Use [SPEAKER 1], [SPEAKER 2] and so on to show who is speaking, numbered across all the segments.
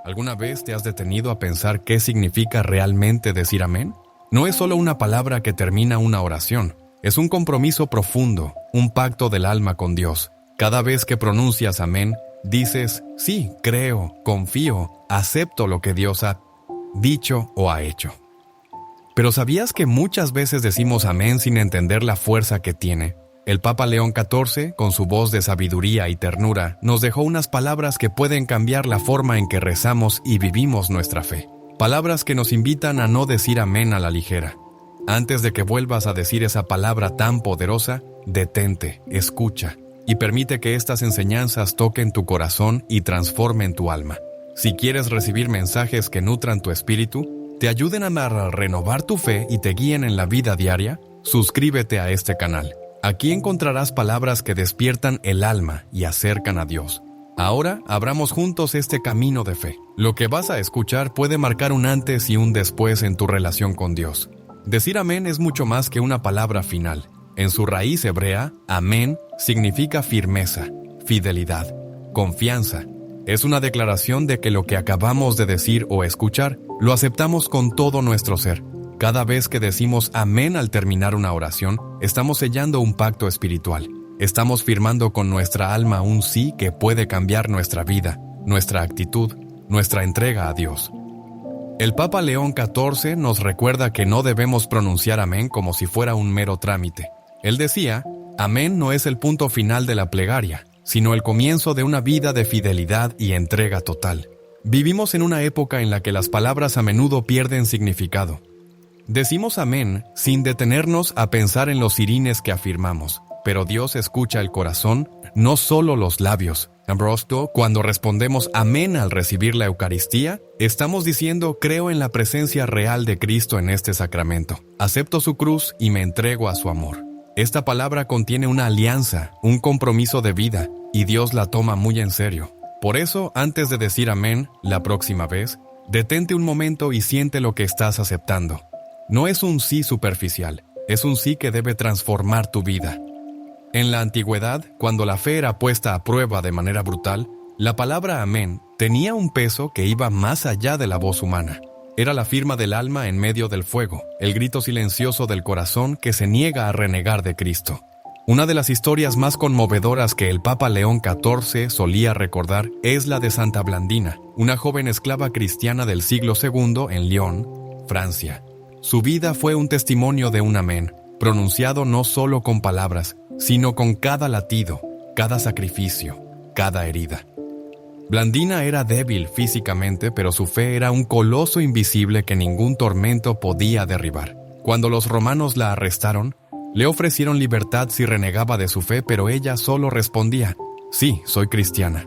[SPEAKER 1] ¿Alguna vez te has detenido a pensar qué significa realmente decir amén? No es solo una palabra que termina una oración, es un compromiso profundo, un pacto del alma con Dios. Cada vez que pronuncias amén, dices, sí, creo, confío, acepto lo que Dios ha dicho o ha hecho. Pero ¿sabías que muchas veces decimos amén sin entender la fuerza que tiene? El Papa León XIV, con su voz de sabiduría y ternura, nos dejó unas palabras que pueden cambiar la forma en que rezamos y vivimos nuestra fe. Palabras que nos invitan a no decir amén a la ligera. Antes de que vuelvas a decir esa palabra tan poderosa, detente, escucha y permite que estas enseñanzas toquen tu corazón y transformen tu alma. Si quieres recibir mensajes que nutran tu espíritu, te ayuden a renovar tu fe y te guíen en la vida diaria, suscríbete a este canal. Aquí encontrarás palabras que despiertan el alma y acercan a Dios. Ahora, abramos juntos este camino de fe. Lo que vas a escuchar puede marcar un antes y un después en tu relación con Dios. Decir amén es mucho más que una palabra final. En su raíz hebrea, amén significa firmeza, fidelidad, confianza. Es una declaración de que lo que acabamos de decir o escuchar, lo aceptamos con todo nuestro ser. Cada vez que decimos amén al terminar una oración, estamos sellando un pacto espiritual. Estamos firmando con nuestra alma un sí que puede cambiar nuestra vida, nuestra actitud, nuestra entrega a Dios. El Papa León XIV nos recuerda que no debemos pronunciar amén como si fuera un mero trámite. Él decía, amén no es el punto final de la plegaria, sino el comienzo de una vida de fidelidad y entrega total. Vivimos en una época en la que las palabras a menudo pierden significado. Decimos amén sin detenernos a pensar en los sirines que afirmamos, pero Dios escucha el corazón, no solo los labios. Ambrosio, cuando respondemos amén al recibir la Eucaristía, estamos diciendo creo en la presencia real de Cristo en este sacramento. Acepto su cruz y me entrego a su amor. Esta palabra contiene una alianza, un compromiso de vida, y Dios la toma muy en serio. Por eso, antes de decir amén, la próxima vez, detente un momento y siente lo que estás aceptando. No es un sí superficial, es un sí que debe transformar tu vida. En la antigüedad, cuando la fe era puesta a prueba de manera brutal, la palabra amén tenía un peso que iba más allá de la voz humana. Era la firma del alma en medio del fuego, el grito silencioso del corazón que se niega a renegar de Cristo. Una de las historias más conmovedoras que el Papa León XIV solía recordar es la de Santa Blandina, una joven esclava cristiana del siglo II en Lyon, Francia. Su vida fue un testimonio de un amén, pronunciado no solo con palabras, sino con cada latido, cada sacrificio, cada herida. Blandina era débil físicamente, pero su fe era un coloso invisible que ningún tormento podía derribar. Cuando los romanos la arrestaron, le ofrecieron libertad si renegaba de su fe, pero ella solo respondía, sí, soy cristiana.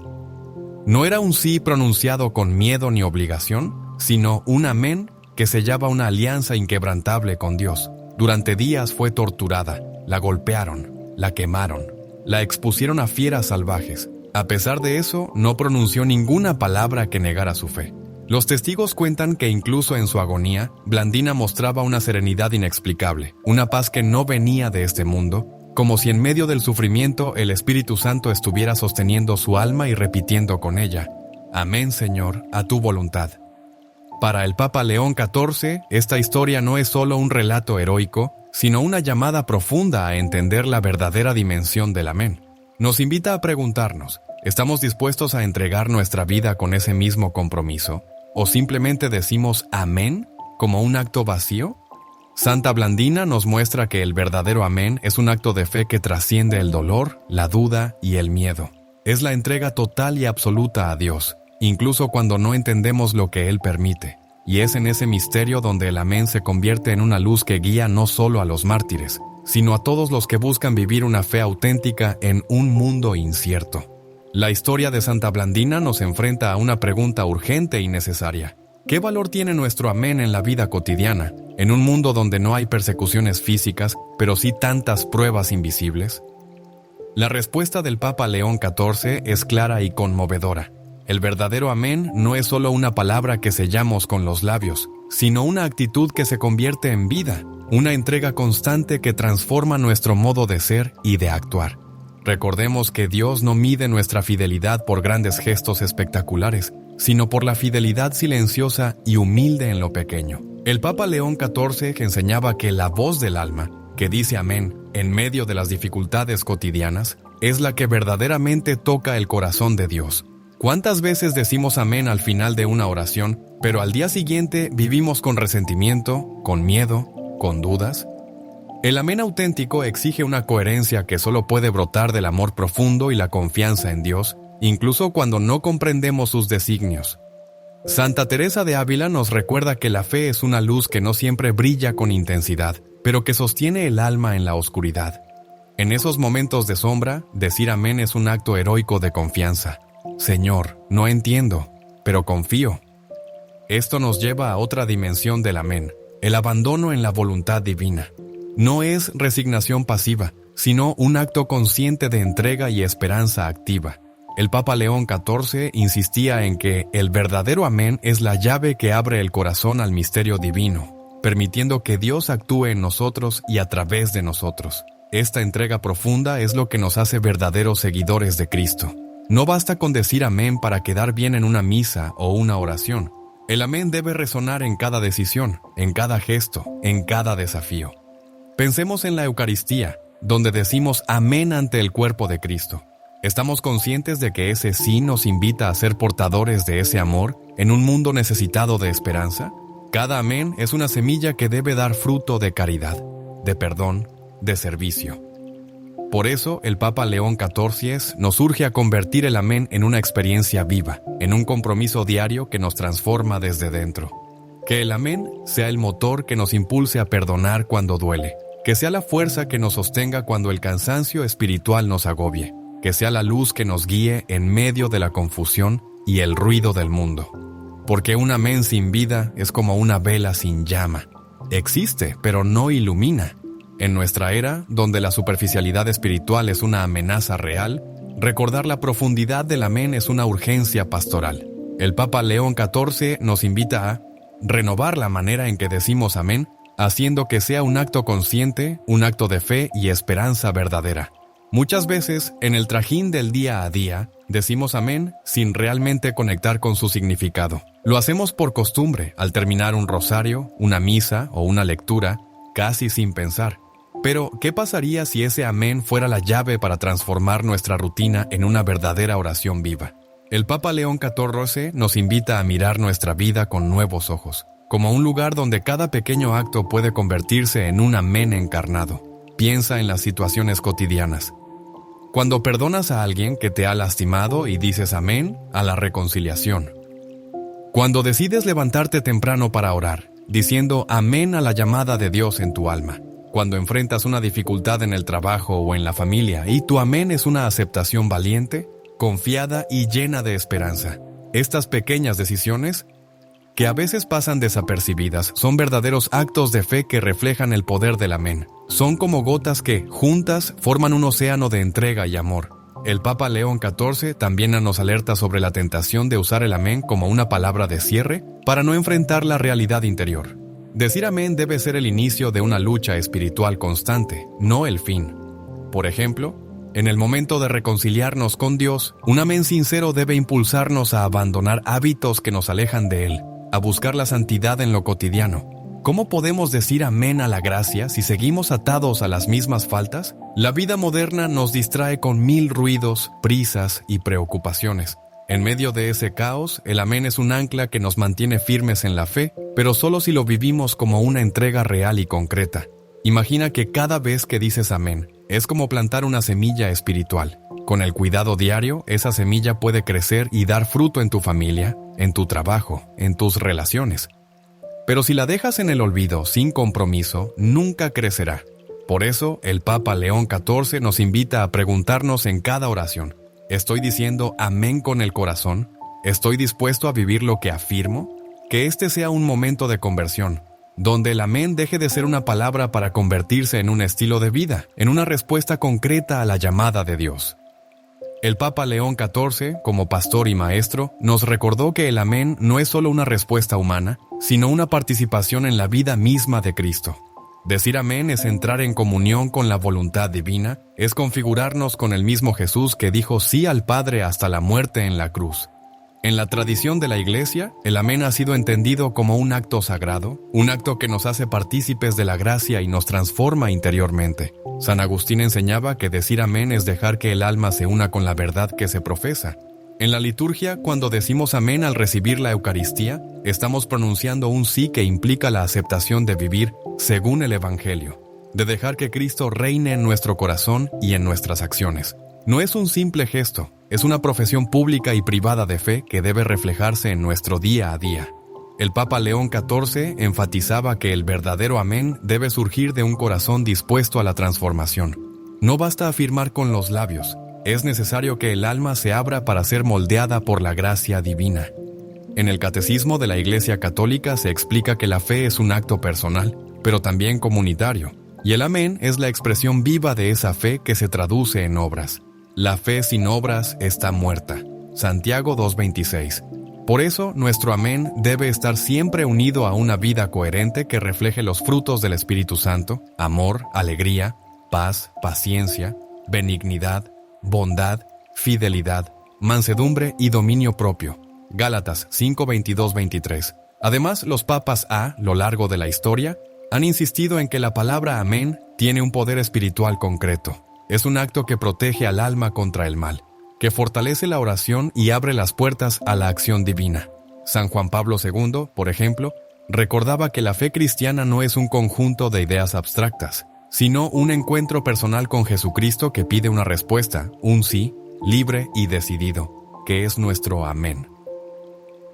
[SPEAKER 1] No era un sí pronunciado con miedo ni obligación, sino un amén que sellaba una alianza inquebrantable con Dios. Durante días fue torturada, la golpearon, la quemaron, la expusieron a fieras salvajes. A pesar de eso, no pronunció ninguna palabra que negara su fe. Los testigos cuentan que incluso en su agonía, Blandina mostraba una serenidad inexplicable, una paz que no venía de este mundo, como si en medio del sufrimiento el Espíritu Santo estuviera sosteniendo su alma y repitiendo con ella, «Amén, Señor, a tu voluntad». Para el Papa León XIV, esta historia no es solo un relato heroico, sino una llamada profunda a entender la verdadera dimensión del amén. Nos invita a preguntarnos, ¿estamos dispuestos a entregar nuestra vida con ese mismo compromiso? ¿O simplemente decimos amén como un acto vacío? Santa Blandina nos muestra que el verdadero amén es un acto de fe que trasciende el dolor, la duda y el miedo. Es la entrega total y absoluta a Dios, incluso cuando no entendemos lo que Él permite. Y es en ese misterio donde el amén se convierte en una luz que guía no solo a los mártires, sino a todos los que buscan vivir una fe auténtica en un mundo incierto. La historia de Santa Blandina nos enfrenta a una pregunta urgente y necesaria. ¿Qué valor tiene nuestro amén en la vida cotidiana, en un mundo donde no hay persecuciones físicas, pero sí tantas pruebas invisibles? La respuesta del Papa León XIV es clara y conmovedora. El verdadero amén no es solo una palabra que sellamos con los labios, sino una actitud que se convierte en vida, una entrega constante que transforma nuestro modo de ser y de actuar. Recordemos que Dios no mide nuestra fidelidad por grandes gestos espectaculares, sino por la fidelidad silenciosa y humilde en lo pequeño. El Papa León XIV enseñaba que la voz del alma, que dice amén en medio de las dificultades cotidianas, es la que verdaderamente toca el corazón de Dios. ¿Cuántas veces decimos amén al final de una oración, pero al día siguiente vivimos con resentimiento, con miedo, con dudas? El amén auténtico exige una coherencia que solo puede brotar del amor profundo y la confianza en Dios, incluso cuando no comprendemos sus designios. Santa Teresa de Ávila nos recuerda que la fe es una luz que no siempre brilla con intensidad, pero que sostiene el alma en la oscuridad. En esos momentos de sombra, decir amén es un acto heroico de confianza. Señor, no entiendo, pero confío. Esto nos lleva a otra dimensión del amén, el abandono en la voluntad divina. No es resignación pasiva, sino un acto consciente de entrega y esperanza activa. El Papa León XIV insistía en que el verdadero amén es la llave que abre el corazón al misterio divino, permitiendo que Dios actúe en nosotros y a través de nosotros. Esta entrega profunda es lo que nos hace verdaderos seguidores de Cristo. No basta con decir amén para quedar bien en una misa o una oración. El amén debe resonar en cada decisión, en cada gesto, en cada desafío. Pensemos en la Eucaristía, donde decimos amén ante el cuerpo de Cristo. ¿Estamos conscientes de que ese sí nos invita a ser portadores de ese amor en un mundo necesitado de esperanza? Cada amén es una semilla que debe dar fruto de caridad, de perdón, de servicio. Por eso, el Papa León XIV nos urge a convertir el amén en una experiencia viva, en un compromiso diario que nos transforma desde dentro. Que el amén sea el motor que nos impulse a perdonar cuando duele, que sea la fuerza que nos sostenga cuando el cansancio espiritual nos agobie, que sea la luz que nos guíe en medio de la confusión y el ruido del mundo. Porque un amén sin vida es como una vela sin llama. Existe, pero no ilumina. En nuestra era, donde la superficialidad espiritual es una amenaza real, recordar la profundidad del amén es una urgencia pastoral. El Papa León XIV nos invita a renovar la manera en que decimos amén, haciendo que sea un acto consciente, un acto de fe y esperanza verdadera. Muchas veces, en el trajín del día a día, decimos amén sin realmente conectar con su significado. Lo hacemos por costumbre, al terminar un rosario, una misa o una lectura, casi sin pensar. Pero, ¿qué pasaría si ese amén fuera la llave para transformar nuestra rutina en una verdadera oración viva? El Papa León XIV nos invita a mirar nuestra vida con nuevos ojos, como un lugar donde cada pequeño acto puede convertirse en un amén encarnado. Piensa en las situaciones cotidianas. Cuando perdonas a alguien que te ha lastimado y dices amén a la reconciliación. Cuando decides levantarte temprano para orar, diciendo amén a la llamada de Dios en tu alma. Cuando enfrentas una dificultad en el trabajo o en la familia y tu amén es una aceptación valiente, confiada y llena de esperanza. Estas pequeñas decisiones, que a veces pasan desapercibidas, son verdaderos actos de fe que reflejan el poder del amén. Son como gotas que, juntas, forman un océano de entrega y amor. El Papa León XIV también nos alerta sobre la tentación de usar el amén como una palabra de cierre para no enfrentar la realidad interior. Decir amén debe ser el inicio de una lucha espiritual constante, no el fin. Por ejemplo, en el momento de reconciliarnos con Dios, un amén sincero debe impulsarnos a abandonar hábitos que nos alejan de Él, a buscar la santidad en lo cotidiano. ¿Cómo podemos decir amén a la gracia si seguimos atados a las mismas faltas? La vida moderna nos distrae con 1000 ruidos, prisas y preocupaciones. En medio de ese caos, el amén es un ancla que nos mantiene firmes en la fe, pero solo si lo vivimos como una entrega real y concreta. Imagina que cada vez que dices amén, es como plantar una semilla espiritual. Con el cuidado diario, esa semilla puede crecer y dar fruto en tu familia, en tu trabajo, en tus relaciones. Pero si la dejas en el olvido sin compromiso, nunca crecerá. Por eso, el Papa León XIV nos invita a preguntarnos en cada oración: ¿estoy diciendo amén con el corazón? ¿Estoy dispuesto a vivir lo que afirmo? Que este sea un momento de conversión, donde el amén deje de ser una palabra para convertirse en un estilo de vida, en una respuesta concreta a la llamada de Dios. El Papa León XIV, como pastor y maestro, nos recordó que el amén no es solo una respuesta humana, sino una participación en la vida misma de Cristo. Decir amén es entrar en comunión con la voluntad divina, es configurarnos con el mismo Jesús que dijo sí al Padre hasta la muerte en la cruz. En la tradición de la Iglesia, el amén ha sido entendido como un acto sagrado, un acto que nos hace partícipes de la gracia y nos transforma interiormente. San Agustín enseñaba que decir amén es dejar que el alma se una con la verdad que se profesa. En la liturgia, cuando decimos amén al recibir la Eucaristía, estamos pronunciando un sí que implica la aceptación de vivir según el Evangelio, de dejar que Cristo reine en nuestro corazón y en nuestras acciones. No es un simple gesto, es una profesión pública y privada de fe que debe reflejarse en nuestro día a día. El Papa León XIV enfatizaba que el verdadero amén debe surgir de un corazón dispuesto a la transformación. No basta afirmar con los labios, es necesario que el alma se abra para ser moldeada por la gracia divina. En el Catecismo de la Iglesia Católica se explica que la fe es un acto personal, pero también comunitario, y el amén es la expresión viva de esa fe que se traduce en obras. La fe sin obras está muerta. Santiago 2:26. Por eso, nuestro amén debe estar siempre unido a una vida coherente que refleje los frutos del Espíritu Santo: amor, alegría, paz, paciencia, benignidad, bondad, fidelidad, mansedumbre y dominio propio. Gálatas 5:22-23. Además, los papas a lo largo de la historia han insistido en que la palabra amén tiene un poder espiritual concreto. Es un acto que protege al alma contra el mal, que fortalece la oración y abre las puertas a la acción divina. San Juan Pablo II, por ejemplo, recordaba que la fe cristiana no es un conjunto de ideas abstractas, sino un encuentro personal con Jesucristo que pide una respuesta, un sí, libre y decidido, que es nuestro amén.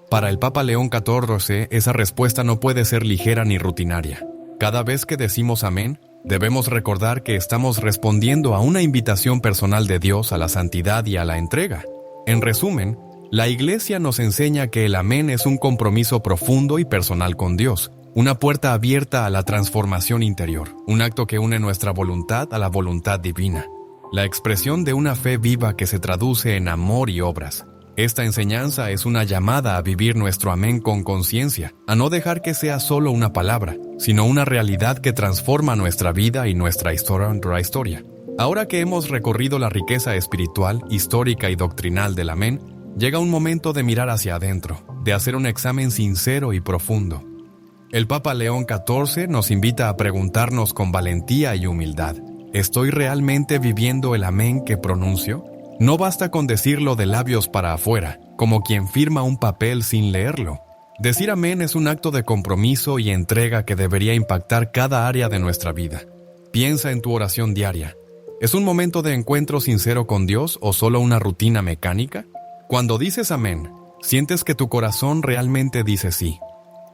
[SPEAKER 1] Para el Papa León XIV, esa respuesta no puede ser ligera ni rutinaria. Cada vez que decimos amén, debemos recordar que estamos respondiendo a una invitación personal de Dios a la santidad y a la entrega. En resumen, la Iglesia nos enseña que el amén es un compromiso profundo y personal con Dios, una puerta abierta a la transformación interior, un acto que une nuestra voluntad a la voluntad divina, la expresión de una fe viva que se traduce en amor y obras. Esta enseñanza es una llamada a vivir nuestro amén con conciencia, a no dejar que sea solo una palabra, sino una realidad que transforma nuestra vida y nuestra historia. Ahora que hemos recorrido la riqueza espiritual, histórica y doctrinal del amén, llega un momento de mirar hacia adentro, de hacer un examen sincero y profundo. El Papa León XIV nos invita a preguntarnos con valentía y humildad: ¿estoy realmente viviendo el amén que pronuncio? No basta con decirlo de labios para afuera, como quien firma un papel sin leerlo. Decir amén es un acto de compromiso y entrega que debería impactar cada área de nuestra vida. Piensa en tu oración diaria. ¿Es un momento de encuentro sincero con Dios o solo una rutina mecánica? Cuando dices amén, sientes que tu corazón realmente dice sí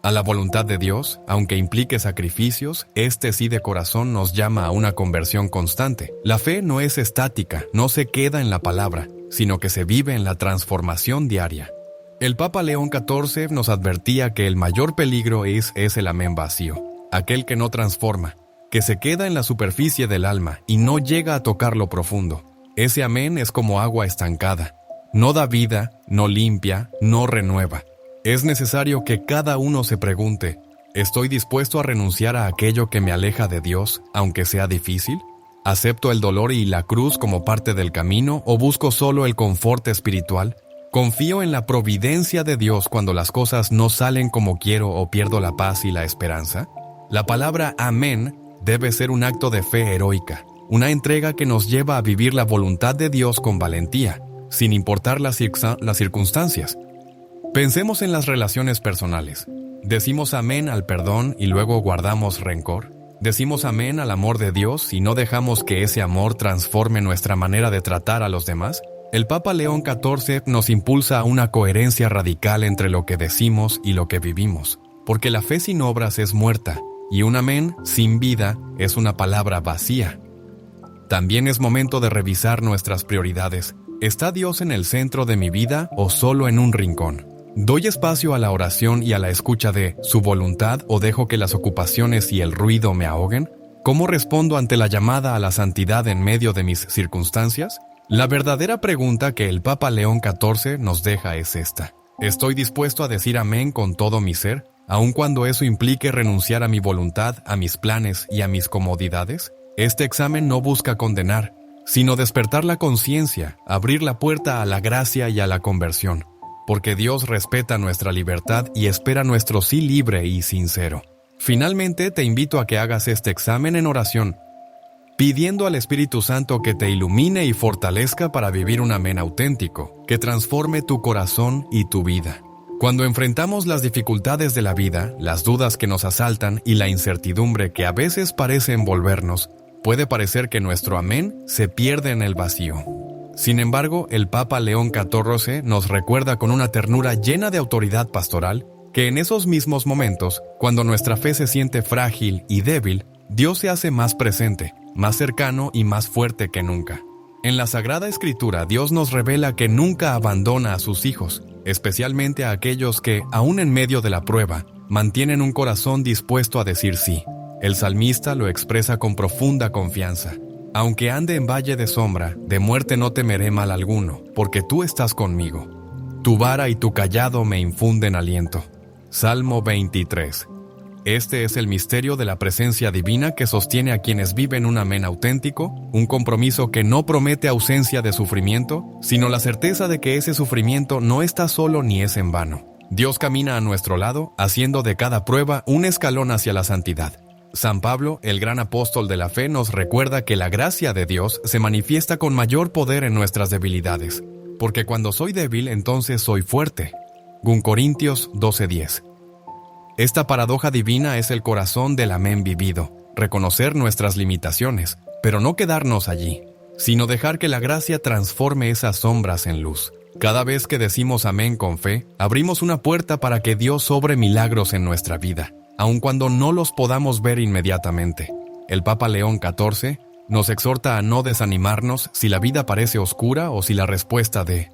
[SPEAKER 1] a la voluntad de Dios, aunque implique sacrificios. Este sí de corazón nos llama a una conversión constante. La fe no es estática, no se queda en la palabra, sino que se vive en la transformación diaria. El Papa León XIV nos advertía que el mayor peligro es el amén vacío, aquel que no transforma, que se queda en la superficie del alma y no llega a tocar lo profundo. Ese amén es como agua estancada. No da vida, no limpia, no renueva. Es necesario que cada uno se pregunte: ¿estoy dispuesto a renunciar a aquello que me aleja de Dios, aunque sea difícil? ¿Acepto el dolor y la cruz como parte del camino o busco solo el confort espiritual? ¿Confío en la providencia de Dios cuando las cosas no salen como quiero o pierdo la paz y la esperanza? La palabra amén debe ser un acto de fe heroica, una entrega que nos lleva a vivir la voluntad de Dios con valentía, sin importar las circunstancias. Pensemos en las relaciones personales. ¿Decimos amén al perdón y luego guardamos rencor? ¿Decimos amén al amor de Dios y no dejamos que ese amor transforme nuestra manera de tratar a los demás? El Papa León XIV nos impulsa a una coherencia radical entre lo que decimos y lo que vivimos, porque la fe sin obras es muerta, y un amén sin vida es una palabra vacía. También es momento de revisar nuestras prioridades. ¿Está Dios en el centro de mi vida o solo en un rincón? ¿Doy espacio a la oración y a la escucha de su voluntad o dejo que las ocupaciones y el ruido me ahoguen? ¿Cómo respondo ante la llamada a la santidad en medio de mis circunstancias? La verdadera pregunta que el Papa León XIV nos deja es esta: ¿estoy dispuesto a decir amén con todo mi ser, aun cuando eso implique renunciar a mi voluntad, a mis planes y a mis comodidades? Este examen no busca condenar, sino despertar la conciencia, abrir la puerta a la gracia y a la conversión, porque Dios respeta nuestra libertad y espera nuestro sí libre y sincero. Finalmente, te invito a que hagas este examen en oración, pidiendo al Espíritu Santo que te ilumine y fortalezca para vivir un amén auténtico, que transforme tu corazón y tu vida. Cuando enfrentamos las dificultades de la vida, las dudas que nos asaltan y la incertidumbre que a veces parece envolvernos, puede parecer que nuestro amén se pierde en el vacío. Sin embargo, el Papa León XIV nos recuerda con una ternura llena de autoridad pastoral que en esos mismos momentos, cuando nuestra fe se siente frágil y débil, Dios se hace más presente, más cercano y más fuerte que nunca. En la Sagrada Escritura, Dios nos revela que nunca abandona a sus hijos, especialmente a aquellos que, aún en medio de la prueba, mantienen un corazón dispuesto a decir sí. El salmista lo expresa con profunda confianza. Aunque ande en valle de sombra, de muerte no temeré mal alguno, porque tú estás conmigo. Tu vara y tu cayado me infunden aliento. Salmo 23. Este es el misterio de la presencia divina que sostiene a quienes viven un amén auténtico, un compromiso que no promete ausencia de sufrimiento, sino la certeza de que ese sufrimiento no está solo ni es en vano. Dios camina a nuestro lado, haciendo de cada prueba un escalón hacia la santidad. San Pablo, el gran apóstol de la fe, nos recuerda que la gracia de Dios se manifiesta con mayor poder en nuestras debilidades, porque cuando soy débil, entonces soy fuerte. 1 Corintios 12:10. Esta paradoja divina es el corazón del amén vivido, reconocer nuestras limitaciones, pero no quedarnos allí, sino dejar que la gracia transforme esas sombras en luz. Cada vez que decimos amén con fe, abrimos una puerta para que Dios obre milagros en nuestra vida, aun cuando no los podamos ver inmediatamente. El Papa León XIV nos exhorta a no desanimarnos si la vida parece oscura o si la respuesta de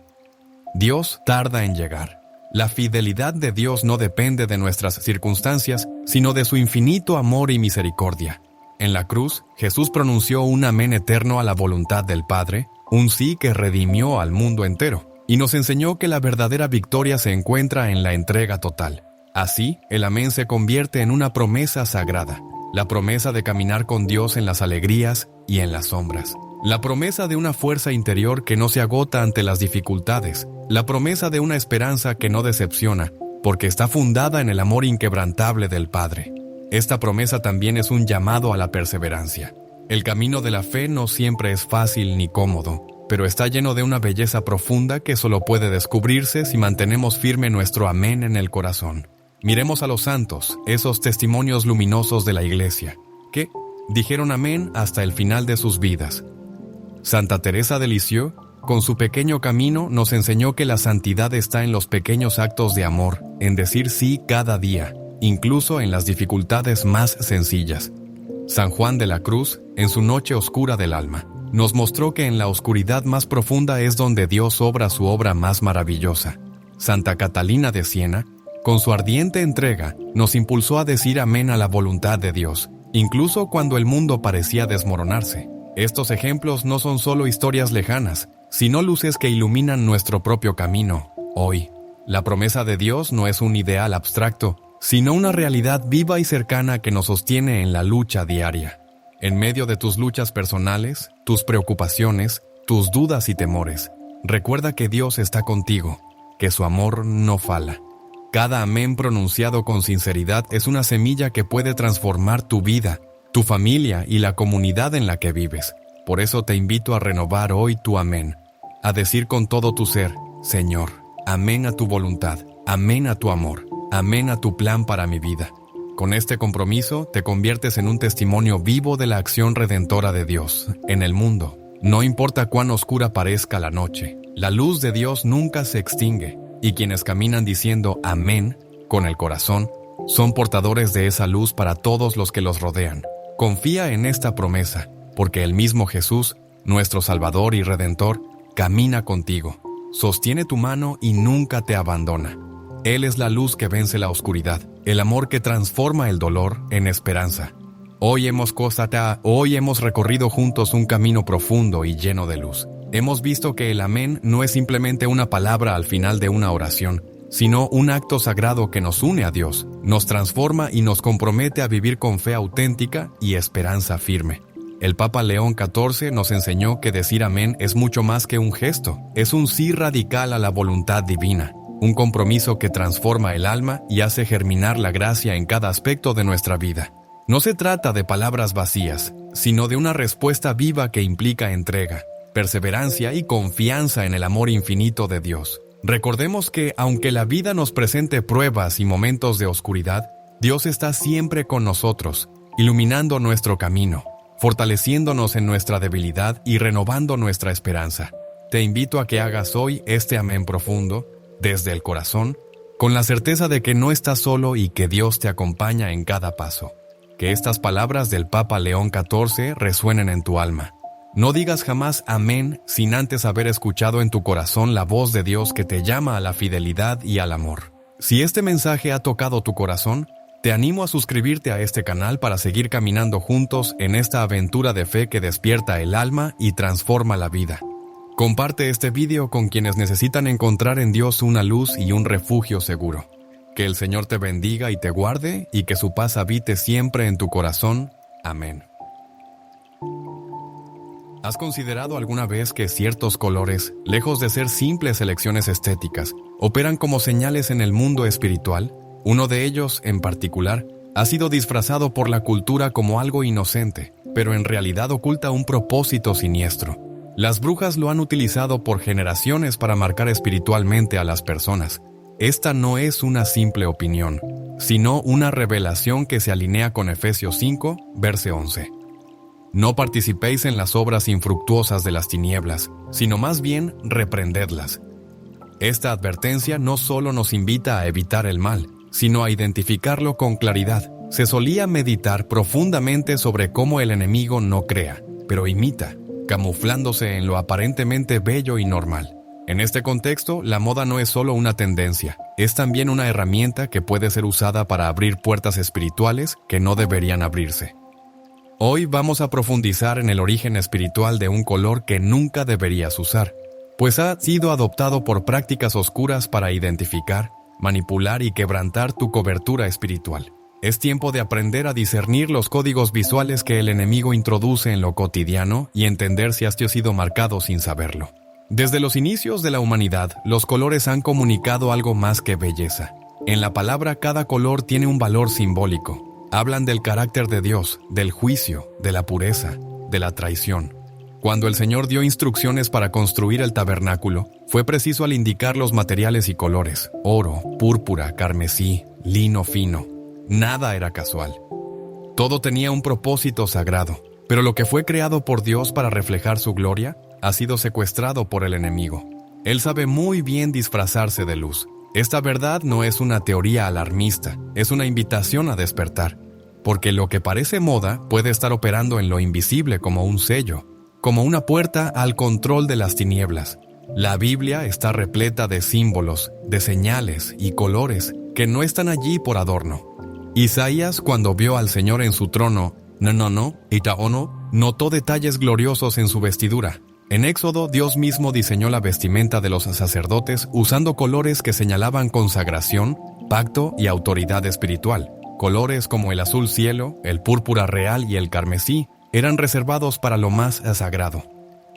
[SPEAKER 1] Dios tarda en llegar. La fidelidad de Dios no depende de nuestras circunstancias, sino de su infinito amor y misericordia. En la cruz, Jesús pronunció un amén eterno a la voluntad del Padre, un sí que redimió al mundo entero, y nos enseñó que la verdadera victoria se encuentra en la entrega total. Así, el amén se convierte en una promesa sagrada, la promesa de caminar con Dios en las alegrías y en las sombras. La promesa de una fuerza interior que no se agota ante las dificultades, la promesa de una esperanza que no decepciona, porque está fundada en el amor inquebrantable del Padre. Esta promesa también es un llamado a la perseverancia. El camino de la fe no siempre es fácil ni cómodo, pero está lleno de una belleza profunda que solo puede descubrirse si mantenemos firme nuestro amén en el corazón. Miremos a los santos, esos testimonios luminosos de la Iglesia, que dijeron amén hasta el final de sus vidas. Santa Teresa de Lisieux, con su pequeño camino, nos enseñó que la santidad está en los pequeños actos de amor, en decir sí cada día, incluso en las dificultades más sencillas. San Juan de la Cruz, en su noche oscura del alma, nos mostró que en la oscuridad más profunda es donde Dios obra su obra más maravillosa. Santa Catalina de Siena, con su ardiente entrega, nos impulsó a decir amén a la voluntad de Dios, incluso cuando el mundo parecía desmoronarse. Estos ejemplos no son solo historias lejanas, sino luces que iluminan nuestro propio camino, hoy. La promesa de Dios no es un ideal abstracto, sino una realidad viva y cercana que nos sostiene en la lucha diaria. En medio de tus luchas personales, tus preocupaciones, tus dudas y temores, recuerda que Dios está contigo, que su amor no fala. Cada amén pronunciado con sinceridad es una semilla que puede transformar tu vida, tu familia y la comunidad en la que vives. Por eso te invito a renovar hoy tu amén, a decir con todo tu ser, Señor, amén a tu voluntad, amén a tu amor, amén a tu plan para mi vida. Con este compromiso te conviertes en un testimonio vivo de la acción redentora de Dios en el mundo. No importa cuán oscura parezca la noche, la luz de Dios nunca se extingue, y quienes caminan diciendo amén con el corazón son portadores de esa luz para todos los que los rodean. Confía en esta promesa, porque el mismo Jesús, nuestro Salvador y Redentor, camina contigo, sostiene tu mano y nunca te abandona. Él es la luz que vence la oscuridad, el amor que transforma el dolor en esperanza. Hoy hemos recorrido juntos un camino profundo y lleno de luz. Hemos visto que el amén no es simplemente una palabra al final de una oración, sino un acto sagrado que nos une a Dios, nos transforma y nos compromete a vivir con fe auténtica y esperanza firme. El Papa León XIV nos enseñó que decir amén es mucho más que un gesto, es un sí radical a la voluntad divina, un compromiso que transforma el alma y hace germinar la gracia en cada aspecto de nuestra vida. No se trata de palabras vacías, sino de una respuesta viva que implica entrega, perseverancia y confianza en el amor infinito de Dios. Recordemos que, aunque la vida nos presente pruebas y momentos de oscuridad, Dios está siempre con nosotros, iluminando nuestro camino, fortaleciéndonos en nuestra debilidad y renovando nuestra esperanza. Te invito a que hagas hoy este amén profundo, desde el corazón, con la certeza de que no estás solo y que Dios te acompaña en cada paso. Que estas palabras del Papa León XIV resuenen en tu alma. No digas jamás amén sin antes haber escuchado en tu corazón la voz de Dios que te llama a la fidelidad y al amor. Si este mensaje ha tocado tu corazón, te animo a suscribirte a este canal para seguir caminando juntos en esta aventura de fe que despierta el alma y transforma la vida. Comparte este video con quienes necesitan encontrar en Dios una luz y un refugio seguro. Que el Señor te bendiga y te guarde y que su paz habite siempre en tu corazón. Amén. ¿Has considerado alguna vez que ciertos colores, lejos de ser simples elecciones estéticas, operan como señales en el mundo espiritual? Uno de ellos, en particular, ha sido disfrazado por la cultura como algo inocente, pero en realidad oculta un propósito siniestro. Las brujas lo han utilizado por generaciones para marcar espiritualmente a las personas. Esta no es una simple opinión, sino una revelación que se alinea con Efesios 5, verso 11. No participéis en las obras infructuosas de las tinieblas, sino más bien reprendedlas. Esta advertencia no solo nos invita a evitar el mal, sino a identificarlo con claridad. Se solía meditar profundamente sobre cómo el enemigo no crea, pero imita, camuflándose en lo aparentemente bello y normal. En este contexto, la moda no es solo una tendencia, es también una herramienta que puede ser usada para abrir puertas espirituales que no deberían abrirse. Hoy vamos a profundizar en el origen espiritual de un color que nunca deberías usar, pues ha sido adoptado por prácticas oscuras para identificar, manipular y quebrantar tu cobertura espiritual. Es tiempo de aprender a discernir los códigos visuales que el enemigo introduce en lo cotidiano y entender si has sido marcado sin saberlo. Desde los inicios de la humanidad, los colores han comunicado algo más que belleza. En la palabra, cada color tiene un valor simbólico. Hablan del carácter de Dios, del juicio, de la pureza, de la traición. Cuando el Señor dio instrucciones para construir el tabernáculo, fue preciso al indicar los materiales y colores: oro, púrpura, carmesí, lino fino. Nada era casual. Todo tenía un propósito sagrado, pero lo que fue creado por Dios para reflejar su gloria ha sido secuestrado por el enemigo. Él sabe muy bien disfrazarse de luz. Esta verdad no es una teoría alarmista, es una invitación a despertar, porque lo que parece moda puede estar operando en lo invisible como un sello, como una puerta al control de las tinieblas. La Biblia está repleta de símbolos, de señales y colores que no están allí por adorno. Isaías, cuando vio al Señor en su trono, notó detalles gloriosos en su vestidura. En Éxodo, Dios mismo diseñó la vestimenta de los sacerdotes usando colores que señalaban consagración, pacto y autoridad espiritual. Colores como el azul cielo, el púrpura real y el carmesí eran reservados para lo más sagrado.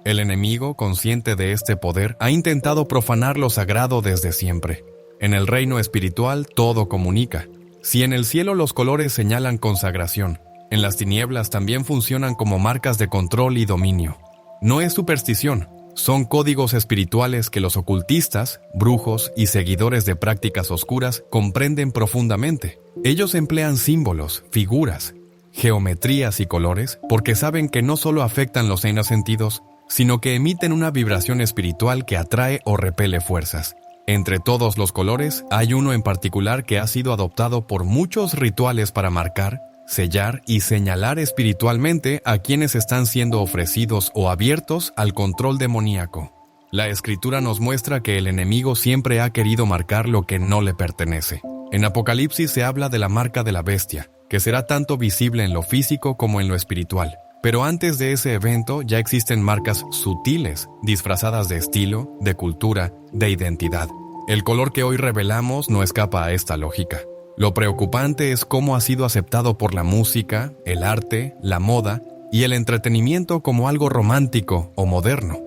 [SPEAKER 1] El enemigo, consciente de este poder, ha intentado profanar lo sagrado desde siempre. En el reino espiritual todo comunica. Si en el cielo los colores señalan consagración, en las tinieblas también funcionan como marcas de control y dominio. No es superstición, son códigos espirituales que los ocultistas, brujos y seguidores de prácticas oscuras comprenden profundamente. Ellos emplean símbolos, figuras, geometrías y colores porque saben que no solo afectan los 6 sentidos, sino que emiten una vibración espiritual que atrae o repele fuerzas. Entre todos los colores, hay uno en particular que ha sido adoptado por muchos rituales para marcar, sellar y señalar espiritualmente a quienes están siendo ofrecidos o abiertos al control demoníaco. La Escritura nos muestra que el enemigo siempre ha querido marcar lo que no le pertenece. En Apocalipsis se habla de la marca de la bestia, que será tanto visible en lo físico como en lo espiritual. Pero antes de ese evento ya existen marcas sutiles, disfrazadas de estilo, de cultura, de identidad. El color que hoy revelamos no escapa a esta lógica. Lo preocupante es cómo ha sido aceptado por la música, el arte, la moda y el entretenimiento como algo romántico o moderno.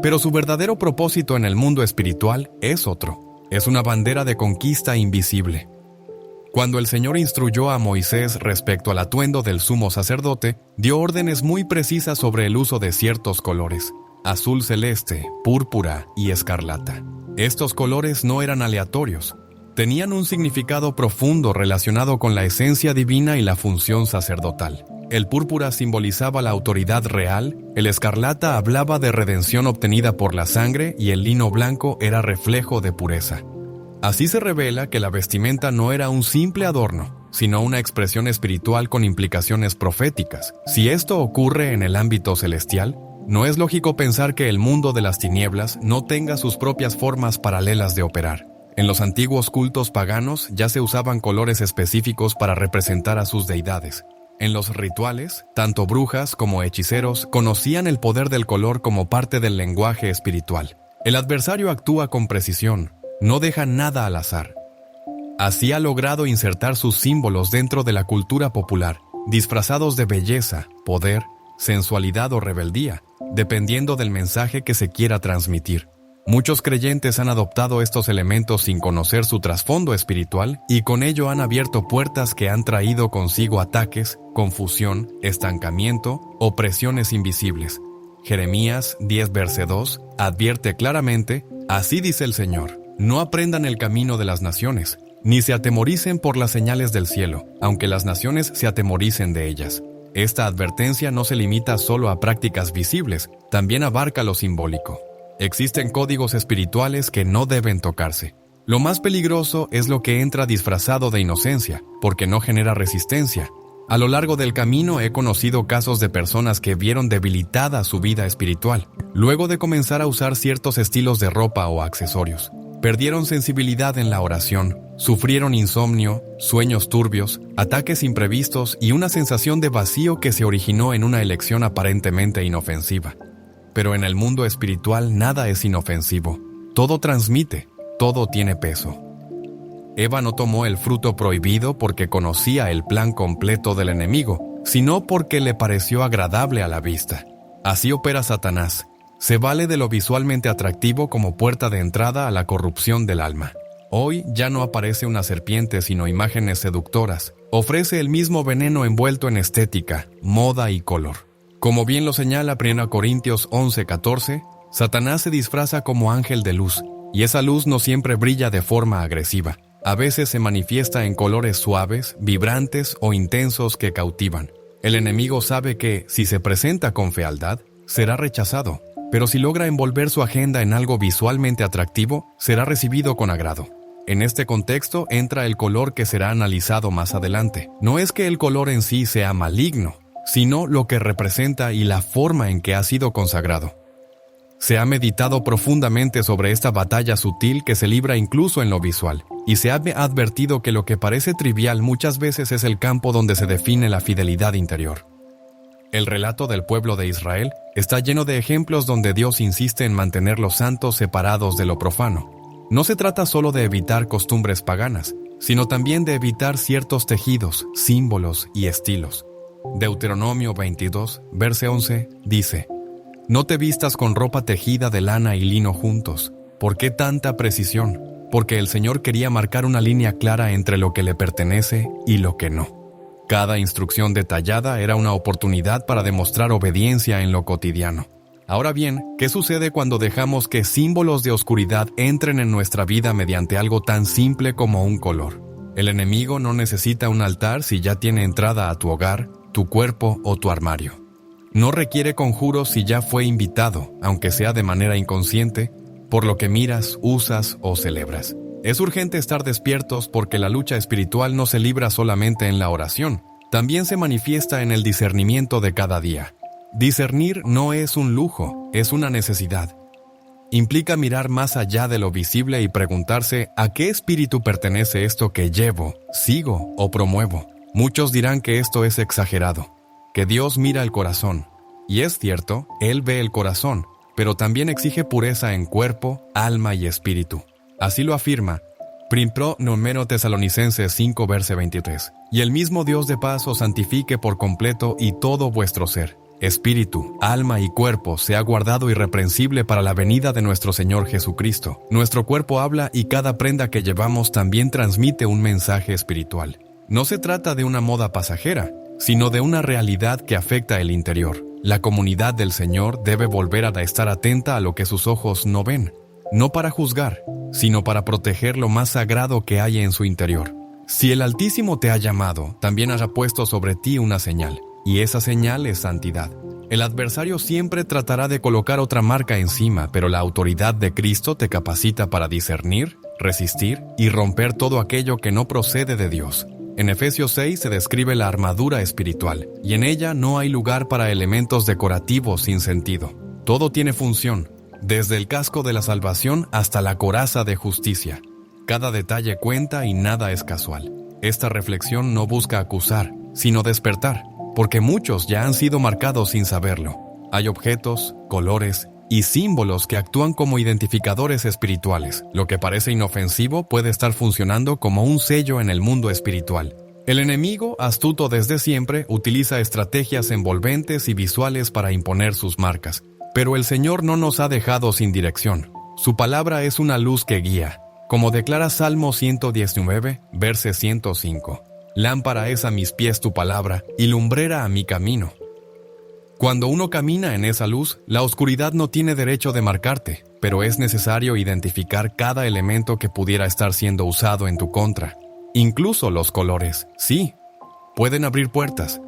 [SPEAKER 1] Pero su verdadero propósito en el mundo espiritual es otro. Es una bandera de conquista invisible. Cuando el Señor instruyó a Moisés respecto al atuendo del sumo sacerdote, dio órdenes muy precisas sobre el uso de ciertos colores: azul celeste, púrpura y escarlata. Estos colores no eran aleatorios. Tenían un significado profundo relacionado con la esencia divina y la función sacerdotal. El púrpura simbolizaba la autoridad real, el escarlata hablaba de redención obtenida por la sangre y el lino blanco era reflejo de pureza. Así se revela que la vestimenta no era un simple adorno, sino una expresión espiritual con implicaciones proféticas. Si esto ocurre en el ámbito celestial, no es lógico pensar que el mundo de las tinieblas no tenga sus propias formas paralelas de operar. En los antiguos cultos paganos ya se usaban colores específicos para representar a sus deidades. En los rituales, tanto brujas como hechiceros conocían el poder del color como parte del lenguaje espiritual. El adversario actúa con precisión, no deja nada al azar. Así ha logrado insertar sus símbolos dentro de la cultura popular, disfrazados de belleza, poder, sensualidad o rebeldía, dependiendo del mensaje que se quiera transmitir. Muchos creyentes han adoptado estos elementos sin conocer su trasfondo espiritual y con ello han abierto puertas que han traído consigo ataques, confusión, estancamiento, opresiones invisibles. Jeremías 10 verso 2 advierte claramente: así dice el Señor, no aprendan el camino de las naciones, ni se atemoricen por las señales del cielo, aunque las naciones se atemoricen de ellas. Esta advertencia no se limita solo a prácticas visibles, también abarca lo simbólico. Existen códigos espirituales que no deben tocarse. Lo más peligroso es lo que entra disfrazado de inocencia, porque no genera resistencia. A lo largo del camino he conocido casos de personas que vieron debilitada su vida espiritual, luego de comenzar a usar ciertos estilos de ropa o accesorios. Perdieron sensibilidad en la oración, sufrieron insomnio, sueños turbios, ataques imprevistos y una sensación de vacío que se originó en una elección aparentemente inofensiva. Pero en el mundo espiritual nada es inofensivo. Todo transmite, todo tiene peso. Eva no tomó el fruto prohibido porque conocía el plan completo del enemigo, sino porque le pareció agradable a la vista. Así opera Satanás. Se vale de lo visualmente atractivo como puerta de entrada a la corrupción del alma. Hoy ya no aparece una serpiente sino imágenes seductoras. Ofrece el mismo veneno envuelto en estética, moda y color. Como bien lo señala 1 Corintios 11:14, Satanás se disfraza como ángel de luz, y esa luz no siempre brilla de forma agresiva. A veces se manifiesta en colores suaves, vibrantes o intensos que cautivan. El enemigo sabe que, si se presenta con fealdad, será rechazado, pero si logra envolver su agenda en algo visualmente atractivo, será recibido con agrado. En este contexto entra el color que será analizado más adelante. No es que el color en sí sea maligno, sino lo que representa y la forma en que ha sido consagrado. Se ha meditado profundamente sobre esta batalla sutil que se libra incluso en lo visual, y se ha advertido que lo que parece trivial muchas veces es el campo donde se define la fidelidad interior. El relato del pueblo de Israel está lleno de ejemplos donde Dios insiste en mantener los santos separados de lo profano. No se trata solo de evitar costumbres paganas, sino también de evitar ciertos tejidos, símbolos y estilos. Deuteronomio 22, verso 11, dice: no te vistas con ropa tejida de lana y lino juntos. ¿Por qué tanta precisión? Porque el Señor quería marcar una línea clara entre lo que le pertenece y lo que no. Cada instrucción detallada era una oportunidad para demostrar obediencia en lo cotidiano. Ahora bien, ¿qué sucede cuando dejamos que símbolos de oscuridad entren en nuestra vida mediante algo tan simple como un color? El enemigo no necesita un altar si ya tiene entrada a tu hogar, tu cuerpo o tu armario. No requiere conjuros si ya fue invitado, aunque sea de manera inconsciente, por lo que miras, usas o celebras. Es urgente estar despiertos porque la lucha espiritual no se libra solamente en la oración, también se manifiesta en el discernimiento de cada día. Discernir no es un lujo, es una necesidad. Implica mirar más allá de lo visible y preguntarse ¿a qué espíritu pertenece esto que llevo, sigo o promuevo? Muchos dirán que esto es exagerado, que Dios mira el corazón. Y es cierto, Él ve el corazón, pero también exige pureza en cuerpo, alma y espíritu. Así lo afirma Primero Tesalonicenses 5, verso 23. Y el mismo Dios de paz os santifique por completo y todo vuestro ser, espíritu, alma y cuerpo sea guardado irreprensible para la venida de nuestro Señor Jesucristo. Nuestro cuerpo habla y cada prenda que llevamos también transmite un mensaje espiritual. No se trata de una moda pasajera, sino de una realidad que afecta el interior. La comunidad del Señor debe volver a estar atenta a lo que sus ojos no ven, no para juzgar, sino para proteger lo más sagrado que hay en su interior. Si el Altísimo te ha llamado, también haya puesto sobre ti una señal, y esa señal es santidad. El adversario siempre tratará de colocar otra marca encima, pero la autoridad de Cristo te capacita para discernir, resistir y romper todo aquello que no procede de Dios. En Efesios 6 se describe la armadura espiritual, y en ella no hay lugar para elementos decorativos sin sentido. Todo tiene función, desde el casco de la salvación hasta la coraza de justicia. Cada detalle cuenta y nada es casual. Esta reflexión no busca acusar, sino despertar, porque muchos ya han sido marcados sin saberlo. Hay objetos, colores y símbolos que actúan como identificadores espirituales. Lo que parece inofensivo puede estar funcionando como un sello en el mundo espiritual. El enemigo, astuto desde siempre, utiliza estrategias envolventes y visuales para imponer sus marcas. Pero el Señor no nos ha dejado sin dirección. Su palabra es una luz que guía, como declara Salmo 119, verso 105. Lámpara es a mis pies tu palabra y lumbrera a mi camino. Cuando uno camina en esa luz, la oscuridad no tiene derecho de marcarte, pero es necesario identificar cada elemento que pudiera estar siendo usado en tu contra. Incluso los colores, sí, pueden abrir puertas.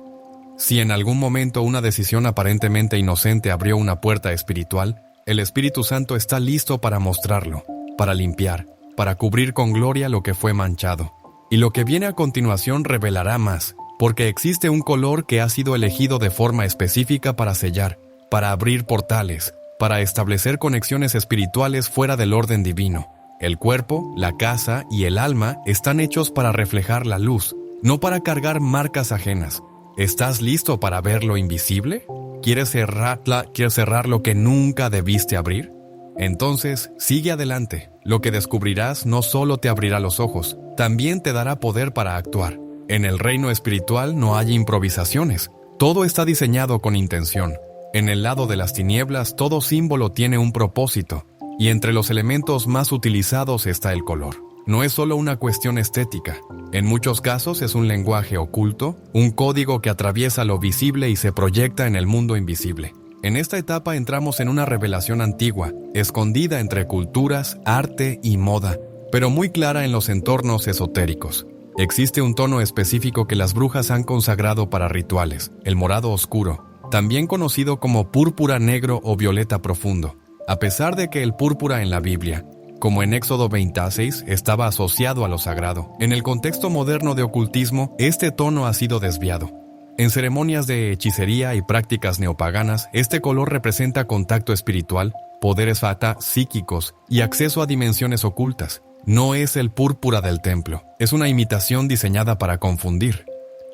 [SPEAKER 1] Si en algún momento una decisión aparentemente inocente abrió una puerta espiritual, el Espíritu Santo está listo para mostrarlo, para limpiar, para cubrir con gloria lo que fue manchado. Y lo que viene a continuación revelará más, porque existe un color que ha sido elegido de forma específica para sellar, para abrir portales, para establecer conexiones espirituales fuera del orden divino. El cuerpo, la casa y el alma están hechos para reflejar la luz, no para cargar marcas ajenas. ¿Estás listo para ver lo invisible? ¿Quieres cerrar lo que nunca debiste abrir? Entonces, sigue adelante. Lo que descubrirás no solo te abrirá los ojos, también te dará poder para actuar. En el reino espiritual no hay improvisaciones. Todo está diseñado con intención. En el lado de las tinieblas, todo símbolo tiene un propósito, y entre los elementos más utilizados está el color. No es solo una cuestión estética. En muchos casos es un lenguaje oculto, un código que atraviesa lo visible y se proyecta en el mundo invisible. En esta etapa entramos en una revelación antigua, escondida entre culturas, arte y moda, pero muy clara en los entornos esotéricos. Existe un tono específico que las brujas han consagrado para rituales, el morado oscuro, también conocido como púrpura negro o violeta profundo. A pesar de que el púrpura en la Biblia, como en Éxodo 26, estaba asociado a lo sagrado, en el contexto moderno de ocultismo, este tono ha sido desviado. En ceremonias de hechicería y prácticas neopaganas, este color representa contacto espiritual, poderes psíquicos y acceso a dimensiones ocultas. No es el púrpura del templo, es una imitación diseñada para confundir.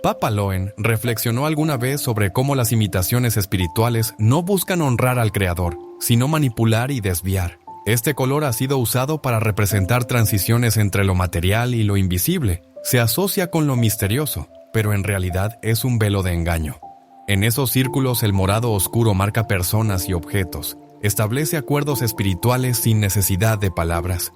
[SPEAKER 1] Papa Loen reflexionó alguna vez sobre cómo las imitaciones espirituales no buscan honrar al Creador, sino manipular y desviar. Este color ha sido usado para representar transiciones entre lo material y lo invisible. Se asocia con lo misterioso, pero en realidad es un velo de engaño. En esos círculos el morado oscuro marca personas y objetos, establece acuerdos espirituales sin necesidad de palabras.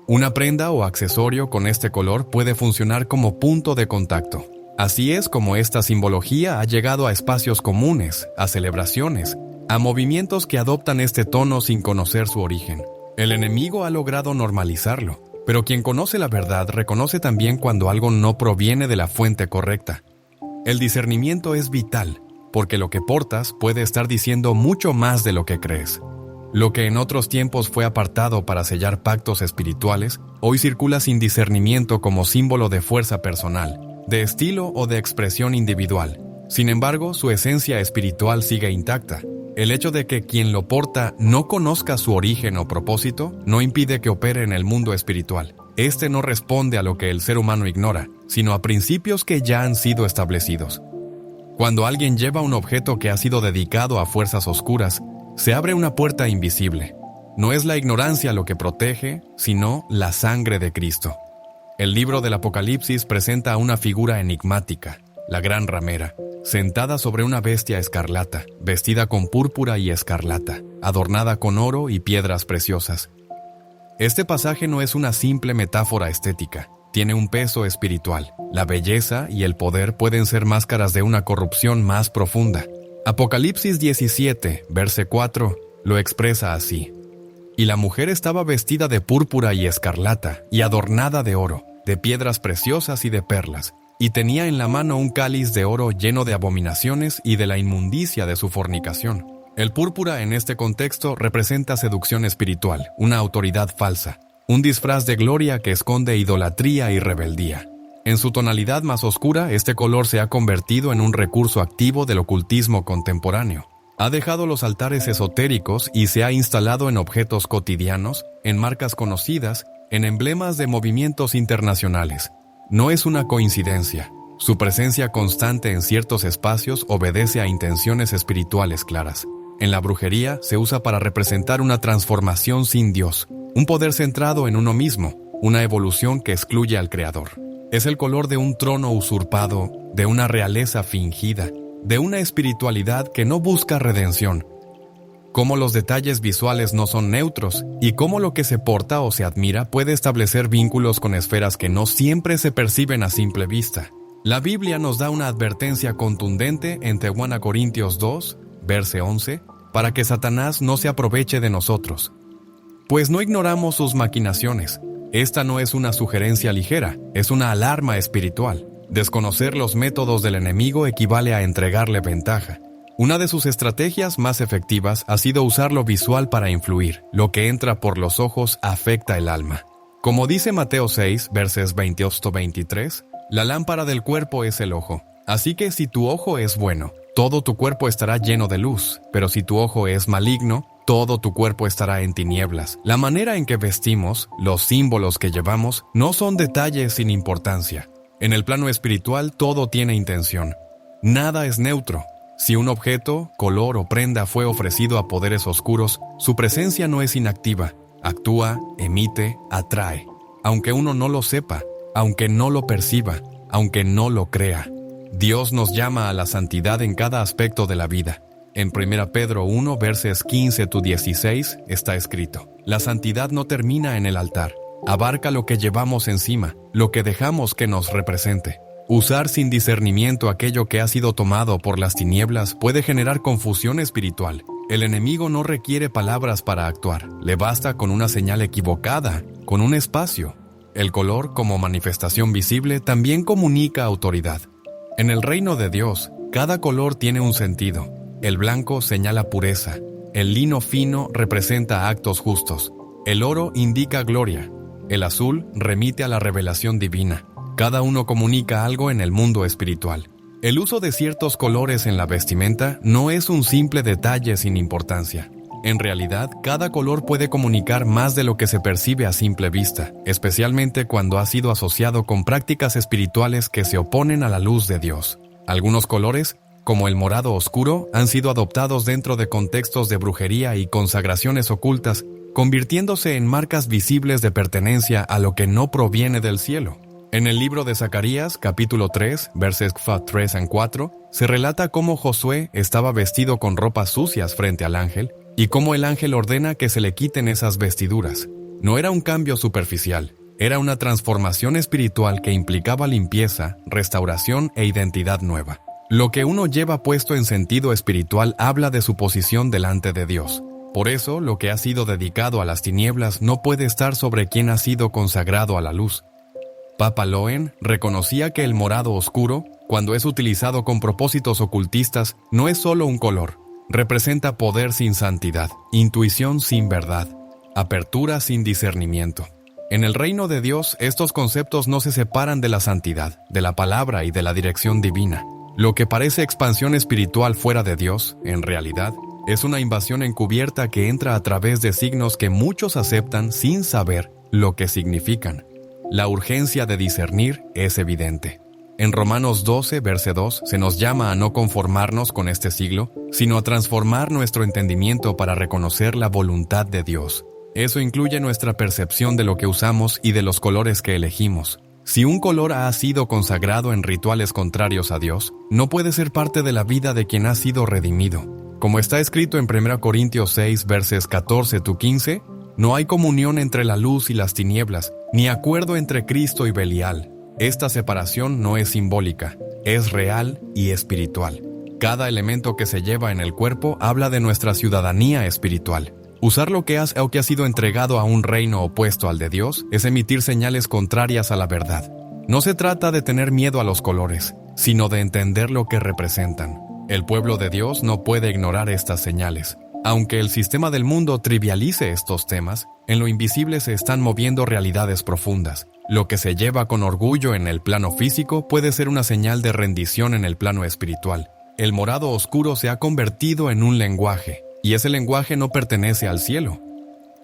[SPEAKER 1] Una prenda o accesorio con este color puede funcionar como punto de contacto. Así es como esta simbología ha llegado a espacios comunes, a celebraciones, a movimientos que adoptan este tono sin conocer su origen. El enemigo ha logrado normalizarlo, pero quien conoce la verdad reconoce también cuando algo no proviene de la fuente correcta. El discernimiento es vital, porque lo que portas puede estar diciendo mucho más de lo que crees. Lo que en otros tiempos fue apartado para sellar pactos espirituales, hoy circula sin discernimiento como símbolo de fuerza personal, de estilo o de expresión individual. Sin embargo, su esencia espiritual sigue intacta. El hecho de que quien lo porta no conozca su origen o propósito no impide que opere en el mundo espiritual. Este no responde a lo que el ser humano ignora, sino a principios que ya han sido establecidos. Cuando alguien lleva un objeto que ha sido dedicado a fuerzas oscuras, se abre una puerta invisible. No es la ignorancia lo que protege, sino la sangre de Cristo. El libro del Apocalipsis presenta a una figura enigmática, la gran ramera, sentada sobre una bestia escarlata, vestida con púrpura y escarlata, adornada con oro y piedras preciosas. Este pasaje no es una simple metáfora estética, tiene un peso espiritual. La belleza y el poder pueden ser máscaras de una corrupción más profunda. Apocalipsis 17, verso 4, lo expresa así. Y la mujer estaba vestida de púrpura y escarlata, y adornada de oro, de piedras preciosas y de perlas, y tenía en la mano un cáliz de oro lleno de abominaciones y de la inmundicia de su fornicación. El púrpura en este contexto representa seducción espiritual, una autoridad falsa, un disfraz de gloria que esconde idolatría y rebeldía. En su tonalidad más oscura, este color se ha convertido en un recurso activo del ocultismo contemporáneo. Ha dejado los altares esotéricos y se ha instalado en objetos cotidianos, en marcas conocidas, en emblemas de movimientos internacionales. No es una coincidencia. Su presencia constante en ciertos espacios obedece a intenciones espirituales claras. En la brujería se usa para representar una transformación sin Dios, un poder centrado en uno mismo, una evolución que excluye al Creador. Es el color de un trono usurpado, de una realeza fingida, de una espiritualidad que no busca redención. Cómo los detalles visuales no son neutros y cómo lo que se porta o se admira puede establecer vínculos con esferas que no siempre se perciben a simple vista. La Biblia nos da una advertencia contundente en 2 Corintios 2, verso 11, para que Satanás no se aproveche de nosotros. Pues no ignoramos sus maquinaciones. Esta no es una sugerencia ligera, es una alarma espiritual. Desconocer los métodos del enemigo equivale a entregarle ventaja. Una de sus estrategias más efectivas ha sido usar lo visual para influir. Lo que entra por los ojos afecta el alma. Como dice Mateo 6, versos 28-23, la lámpara del cuerpo es el ojo. Así que si tu ojo es bueno, todo tu cuerpo estará lleno de luz, pero si tu ojo es maligno, todo tu cuerpo estará en tinieblas. La manera en que vestimos, los símbolos que llevamos, no son detalles sin importancia. En el plano espiritual todo tiene intención. Nada es neutro. Si un objeto, color o prenda fue ofrecido a poderes oscuros, su presencia no es inactiva. Actúa, emite, atrae. Aunque uno no lo sepa, aunque no lo perciba, aunque no lo crea. Dios nos llama a la santidad en cada aspecto de la vida. En 1 Pedro 1, versos 15-16 está escrito: la santidad no termina en el altar. Abarca lo que llevamos encima, lo que dejamos que nos represente. Usar sin discernimiento aquello que ha sido tomado por las tinieblas puede generar confusión espiritual. El enemigo no requiere palabras para actuar, le basta con una señal equivocada, con un espacio. El color, como manifestación visible, también comunica autoridad. En el reino de Dios, cada color tiene un sentido. El blanco señala pureza, el lino fino representa actos justos, el oro indica gloria, el azul remite a la revelación divina. Cada uno comunica algo en el mundo espiritual. El uso de ciertos colores en la vestimenta no es un simple detalle sin importancia. En realidad, cada color puede comunicar más de lo que se percibe a simple vista, especialmente cuando ha sido asociado con prácticas espirituales que se oponen a la luz de Dios. Algunos colores, como el morado oscuro, han sido adoptados dentro de contextos de brujería y consagraciones ocultas, convirtiéndose en marcas visibles de pertenencia a lo que no proviene del cielo. En el libro de Zacarías, capítulo 3, versos 3-4, se relata cómo Josué estaba vestido con ropas sucias frente al ángel y cómo el ángel ordena que se le quiten esas vestiduras. No era un cambio superficial, era una transformación espiritual que implicaba limpieza, restauración e identidad nueva. Lo que uno lleva puesto en sentido espiritual habla de su posición delante de Dios. Por eso, lo que ha sido dedicado a las tinieblas no puede estar sobre quien ha sido consagrado a la luz. Papa Loen reconocía que el morado oscuro, cuando es utilizado con propósitos ocultistas, no es solo un color. Representa poder sin santidad, intuición sin verdad, apertura sin discernimiento. En el reino de Dios, estos conceptos no se separan de la santidad, de la palabra y de la dirección divina. Lo que parece expansión espiritual fuera de Dios, en realidad, es una invasión encubierta que entra a través de signos que muchos aceptan sin saber lo que significan. La urgencia de discernir es evidente. En Romanos 12, verso 2, se nos llama a no conformarnos con este siglo, sino a transformar nuestro entendimiento para reconocer la voluntad de Dios. Eso incluye nuestra percepción de lo que usamos y de los colores que elegimos. Si un color ha sido consagrado en rituales contrarios a Dios, no puede ser parte de la vida de quien ha sido redimido. Como está escrito en 1 Corintios 6, versos 14-15, no hay comunión entre la luz y las tinieblas, ni acuerdo entre Cristo y Belial. Esta separación no es simbólica, es real y espiritual. Cada elemento que se lleva en el cuerpo habla de nuestra ciudadanía espiritual. Usar lo que ha sido entregado a un reino opuesto al de Dios es emitir señales contrarias a la verdad. No se trata de tener miedo a los colores, sino de entender lo que representan. El pueblo de Dios no puede ignorar estas señales. Aunque el sistema del mundo trivialice estos temas, en lo invisible se están moviendo realidades profundas. Lo que se lleva con orgullo en el plano físico puede ser una señal de rendición en el plano espiritual. El morado oscuro se ha convertido en un lenguaje, y ese lenguaje no pertenece al cielo.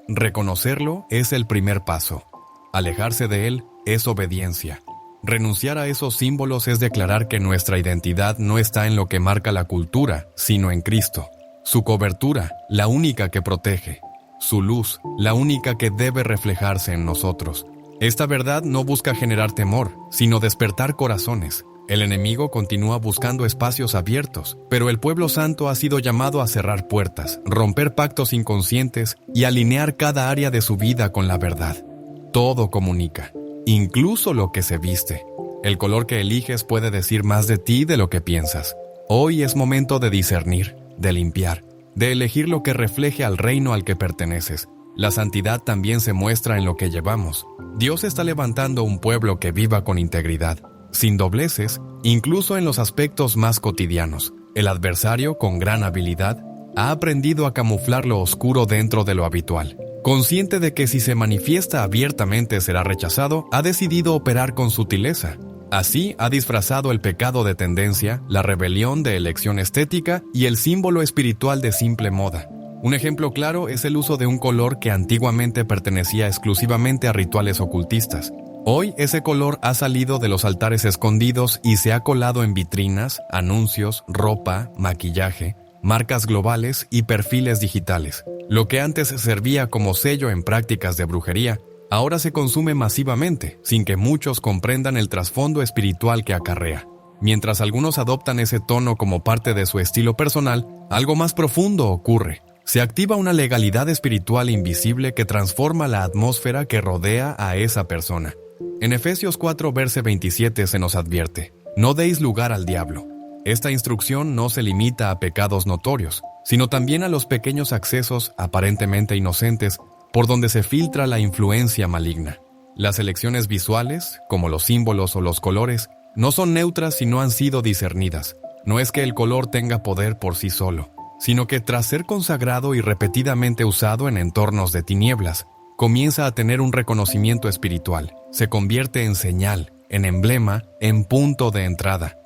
[SPEAKER 1] Reconocerlo es el primer paso. Alejarse de él es obediencia. Renunciar a esos símbolos es declarar que nuestra identidad no está en lo que marca la cultura, sino en Cristo. Su cobertura, la única que protege. Su luz, la única que debe reflejarse en nosotros. Esta verdad no busca generar temor, sino despertar corazones. El enemigo continúa buscando espacios abiertos, pero el pueblo santo ha sido llamado a cerrar puertas, romper pactos inconscientes y alinear cada área de su vida con la verdad. Todo comunica, incluso lo que se viste. El color que eliges puede decir más de ti de lo que piensas. Hoy es momento de discernir, de limpiar, de elegir lo que refleje al reino al que perteneces. La santidad también se muestra en lo que llevamos. Dios está levantando un pueblo que viva con integridad, sin dobleces, incluso en los aspectos más cotidianos. El adversario, con gran habilidad, ha aprendido a camuflar lo oscuro dentro de lo habitual. Consciente de que si se manifiesta abiertamente será rechazado, ha decidido operar con sutileza. Así ha disfrazado el pecado de tendencia, la rebelión de elección estética y el símbolo espiritual de simple moda. Un ejemplo claro es el uso de un color que antiguamente pertenecía exclusivamente a rituales ocultistas. Hoy ese color ha salido de los altares escondidos y se ha colado en vitrinas, anuncios, ropa, maquillaje, marcas globales y perfiles digitales. Lo que antes servía como sello en prácticas de brujería, ahora se consume masivamente, sin que muchos comprendan el trasfondo espiritual que acarrea. Mientras algunos adoptan ese tono como parte de su estilo personal, algo más profundo ocurre. Se activa una legalidad espiritual invisible que transforma la atmósfera que rodea a esa persona. En Efesios 4, verso 27 se nos advierte: no deis lugar al diablo. Esta instrucción no se limita a pecados notorios, sino también a los pequeños accesos aparentemente inocentes por donde se filtra la influencia maligna. Las elecciones visuales, como los símbolos o los colores, no son neutras si no han sido discernidas. No es que el color tenga poder por sí solo, sino que tras ser consagrado y repetidamente usado en entornos de tinieblas, comienza a tener un reconocimiento espiritual. Se convierte en señal, en emblema, en punto de entrada.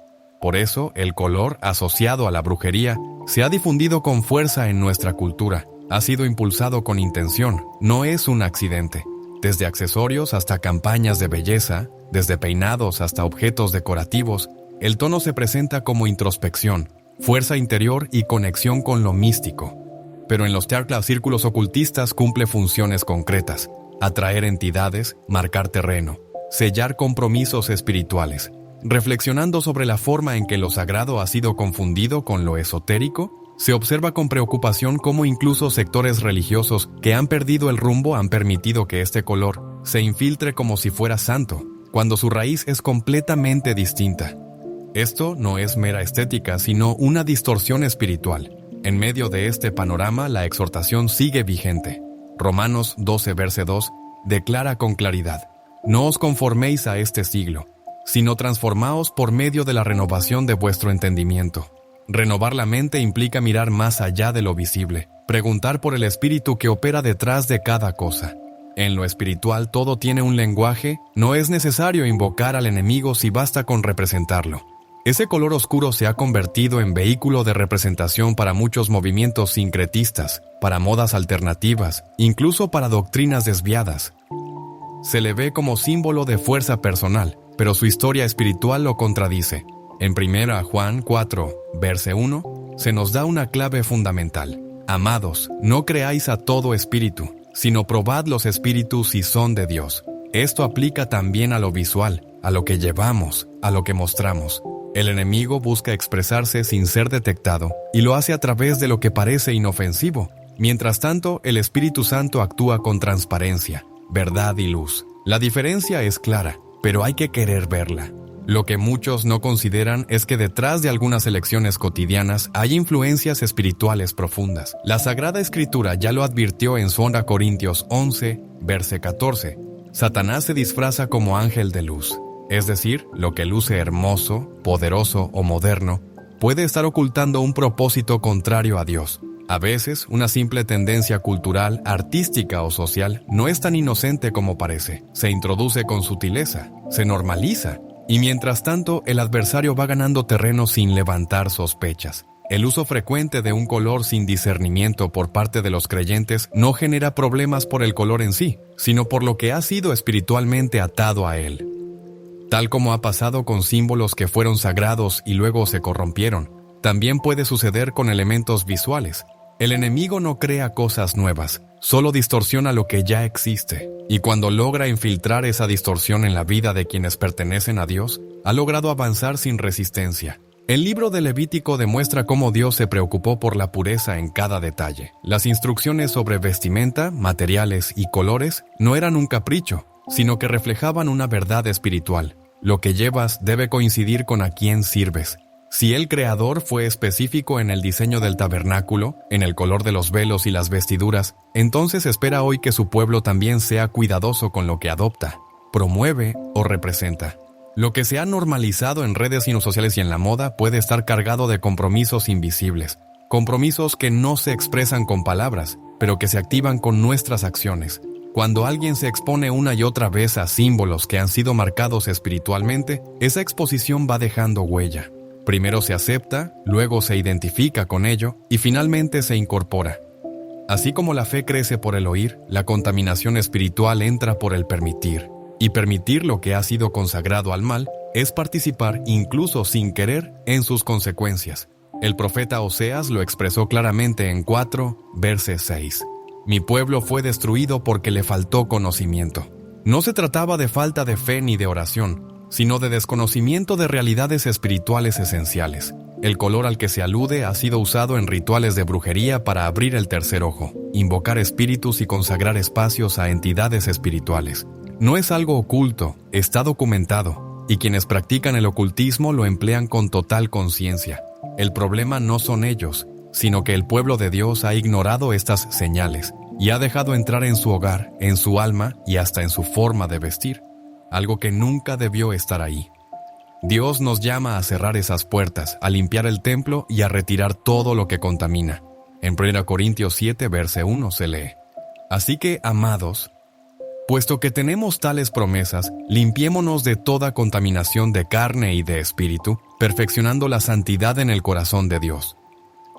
[SPEAKER 1] Por eso, el color asociado a la brujería se ha difundido con fuerza en nuestra cultura. Ha sido impulsado con intención, no es un accidente. Desde accesorios hasta campañas de belleza, desde peinados hasta objetos decorativos, el tono se presenta como introspección, fuerza interior y conexión con lo místico. Pero en los círculos ocultistas cumple funciones concretas: atraer entidades, marcar terreno, sellar compromisos espirituales. Reflexionando sobre la forma en que lo sagrado ha sido confundido con lo esotérico, se observa con preocupación cómo incluso sectores religiosos que han perdido el rumbo han permitido que este color se infiltre como si fuera santo, cuando su raíz es completamente distinta. Esto no es mera estética, sino una distorsión espiritual. En medio de este panorama, la exhortación sigue vigente. Romanos 12, verso 2, declara con claridad: no os conforméis a este siglo, sino transformaos por medio de la renovación de vuestro entendimiento. Renovar la mente implica mirar más allá de lo visible, preguntar por el espíritu que opera detrás de cada cosa. En lo espiritual todo tiene un lenguaje, no es necesario invocar al enemigo si basta con representarlo. Ese color oscuro se ha convertido en vehículo de representación para muchos movimientos sincretistas, para modas alternativas, incluso para doctrinas desviadas. Se le ve como símbolo de fuerza personal, pero su historia espiritual lo contradice. En 1 Juan 4, verso 1, se nos da una clave fundamental. Amados, no creáis a todo espíritu, sino probad los espíritus si son de Dios. Esto aplica también a lo visual, a lo que llevamos, a lo que mostramos. El enemigo busca expresarse sin ser detectado y lo hace a través de lo que parece inofensivo. Mientras tanto, el Espíritu Santo actúa con transparencia, verdad y luz. La diferencia es clara, pero hay que querer verla. Lo que muchos no consideran es que detrás de algunas elecciones cotidianas hay influencias espirituales profundas. La Sagrada Escritura ya lo advirtió en 2 Corintios 11, verso 14. Satanás se disfraza como ángel de luz. Es decir, lo que luce hermoso, poderoso o moderno, puede estar ocultando un propósito contrario a Dios. A veces, una simple tendencia cultural, artística o social no es tan inocente como parece. Se introduce con sutileza, se normaliza, y mientras tanto, el adversario va ganando terreno sin levantar sospechas. El uso frecuente de un color sin discernimiento por parte de los creyentes no genera problemas por el color en sí, sino por lo que ha sido espiritualmente atado a él. Tal como ha pasado con símbolos que fueron sagrados y luego se corrompieron, también puede suceder con elementos visuales. El enemigo no crea cosas nuevas, solo distorsiona lo que ya existe. Y cuando logra infiltrar esa distorsión en la vida de quienes pertenecen a Dios, ha logrado avanzar sin resistencia. El libro de Levítico demuestra cómo Dios se preocupó por la pureza en cada detalle. Las instrucciones sobre vestimenta, materiales y colores no eran un capricho, sino que reflejaban una verdad espiritual. Lo que llevas debe coincidir con a quién sirves. Si el Creador fue específico en el diseño del tabernáculo, en el color de los velos y las vestiduras, entonces espera hoy que su pueblo también sea cuidadoso con lo que adopta, promueve o representa. Lo que se ha normalizado en redes sociales y en la moda puede estar cargado de compromisos invisibles, compromisos que no se expresan con palabras, pero que se activan con nuestras acciones. Cuando alguien se expone una y otra vez a símbolos que han sido marcados espiritualmente, esa exposición va dejando huella. Primero se acepta, luego se identifica con ello y finalmente se incorpora. Así como la fe crece por el oír, la contaminación espiritual entra por el permitir. Y permitir lo que ha sido consagrado al mal es participar, incluso sin querer, en sus consecuencias. El profeta Oseas lo expresó claramente en 4, verso 6. Mi pueblo fue destruido porque le faltó conocimiento. No se trataba de falta de fe ni de oración, sino de desconocimiento de realidades espirituales esenciales. El color al que se alude ha sido usado en rituales de brujería para abrir el tercer ojo, invocar espíritus y consagrar espacios a entidades espirituales. No es algo oculto, está documentado, y quienes practican el ocultismo lo emplean con total conciencia. El problema no son ellos, sino que el pueblo de Dios ha ignorado estas señales y ha dejado entrar en su hogar, en su alma y hasta en su forma de vestir, algo que nunca debió estar ahí. Dios nos llama a cerrar esas puertas, a limpiar el templo y a retirar todo lo que contamina. En 1 Corintios 7, verso 1 se lee: Así que, amados, puesto que tenemos tales promesas, limpiémonos de toda contaminación de carne y de espíritu, perfeccionando la santidad en el corazón de Dios.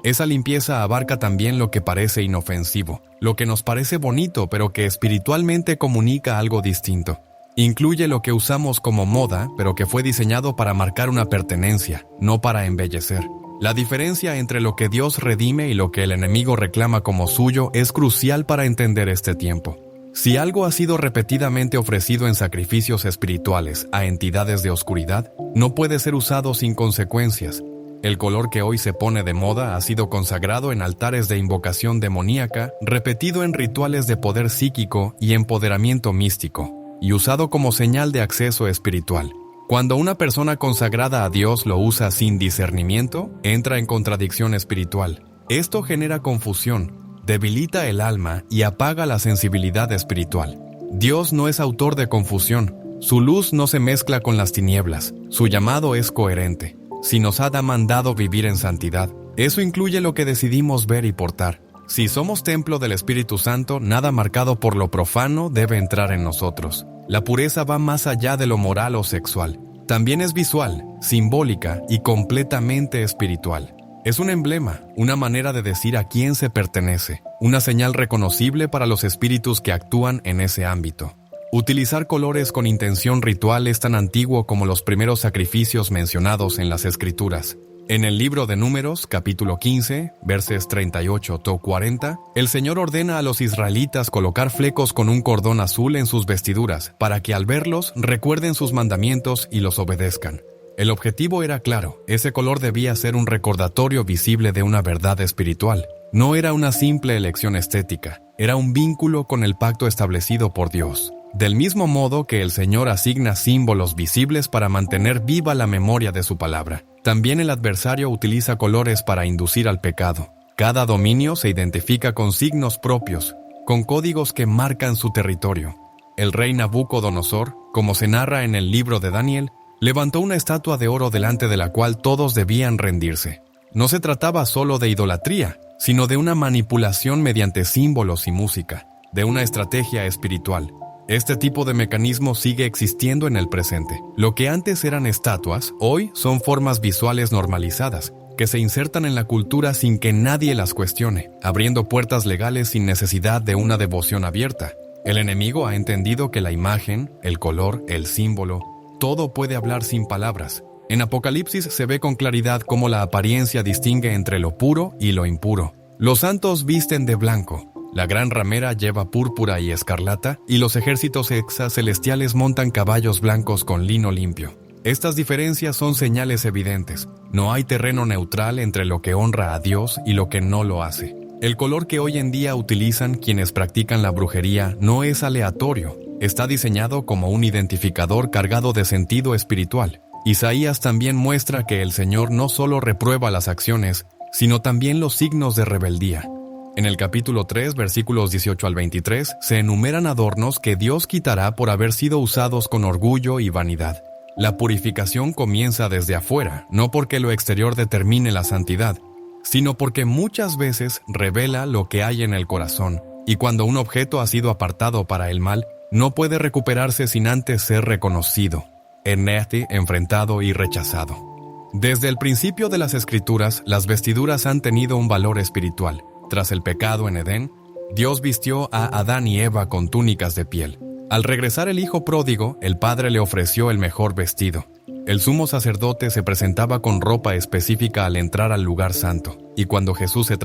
[SPEAKER 1] Esa limpieza abarca también lo que parece inofensivo, lo que nos parece bonito pero que espiritualmente comunica algo distinto. Incluye lo que usamos como moda, pero que fue diseñado para marcar una pertenencia, no para embellecer. La diferencia entre lo que Dios redime y lo que el enemigo reclama como suyo es crucial para entender este tiempo. Si algo ha sido repetidamente ofrecido en sacrificios espirituales a entidades de oscuridad, no puede ser usado sin consecuencias. El color que hoy se pone de moda ha sido consagrado en altares de invocación demoníaca, repetido en rituales de poder psíquico y empoderamiento místico, y usado como señal de acceso espiritual. Cuando una persona consagrada a Dios lo usa sin discernimiento, entra en contradicción espiritual. Esto genera confusión, debilita el alma y apaga la sensibilidad espiritual. Dios no es autor de confusión. Su luz no se mezcla con las tinieblas. Su llamado es coherente. Si nos ha mandado vivir en santidad, eso incluye lo que decidimos ver y portar. Si somos templo del Espíritu Santo, nada marcado por lo profano debe entrar en nosotros. La pureza va más allá de lo moral o sexual. También es visual, simbólica y completamente espiritual. Es un emblema, una manera de decir a quién se pertenece, una señal reconocible para los espíritus que actúan en ese ámbito. Utilizar colores con intención ritual es tan antiguo como los primeros sacrificios mencionados en las Escrituras. En el libro de Números, capítulo 15, versos 38-40, el Señor ordena a los israelitas colocar flecos con un cordón azul en sus vestiduras, para que al verlos recuerden sus mandamientos y los obedezcan. El objetivo era claro, ese color debía ser un recordatorio visible de una verdad espiritual. No era una simple elección estética, era un vínculo con el pacto establecido por Dios. Del mismo modo que el Señor asigna símbolos visibles para mantener viva la memoria de su palabra, también el adversario utiliza colores para inducir al pecado. Cada dominio se identifica con signos propios, con códigos que marcan su territorio. El rey Nabucodonosor, como se narra en el libro de Daniel, levantó una estatua de oro delante de la cual todos debían rendirse. No se trataba solo de idolatría, sino de una manipulación mediante símbolos y música, de una estrategia espiritual. Este tipo de mecanismo sigue existiendo en el presente. Lo que antes eran estatuas, hoy son formas visuales normalizadas, que se insertan en la cultura sin que nadie las cuestione, abriendo puertas legales sin necesidad de una devoción abierta. El enemigo ha entendido que la imagen, el color, el símbolo, todo puede hablar sin palabras. En Apocalipsis se ve con claridad cómo la apariencia distingue entre lo puro y lo impuro. Los santos visten de blanco. La gran ramera lleva púrpura y escarlata, y los ejércitos exacelestiales montan caballos blancos con lino limpio. Estas diferencias son señales evidentes. No hay terreno neutral entre lo que honra a Dios y lo que no lo hace. El color que hoy en día utilizan quienes practican la brujería no es aleatorio. Está diseñado como un identificador cargado de sentido espiritual. Isaías también muestra que el Señor no solo reprueba las acciones, sino también los signos de rebeldía. En el capítulo 3, versículos 18 al 23, se enumeran adornos que Dios quitará por haber sido usados con orgullo y vanidad. La purificación comienza desde afuera, no porque lo exterior determine la santidad, sino porque muchas veces revela lo que hay en el corazón, y cuando un objeto ha sido apartado para el mal, no puede recuperarse sin antes ser reconocido, enfrentado y rechazado. Desde el principio de las Escrituras, las vestiduras han tenido un valor espiritual. Tras el pecado en Edén, Dios vistió a Adán y Eva con túnicas de piel. Al regresar el hijo pródigo, el padre le ofreció el mejor vestido. El sumo sacerdote se presentaba con ropa específica al entrar al lugar santo, y cuando Jesús se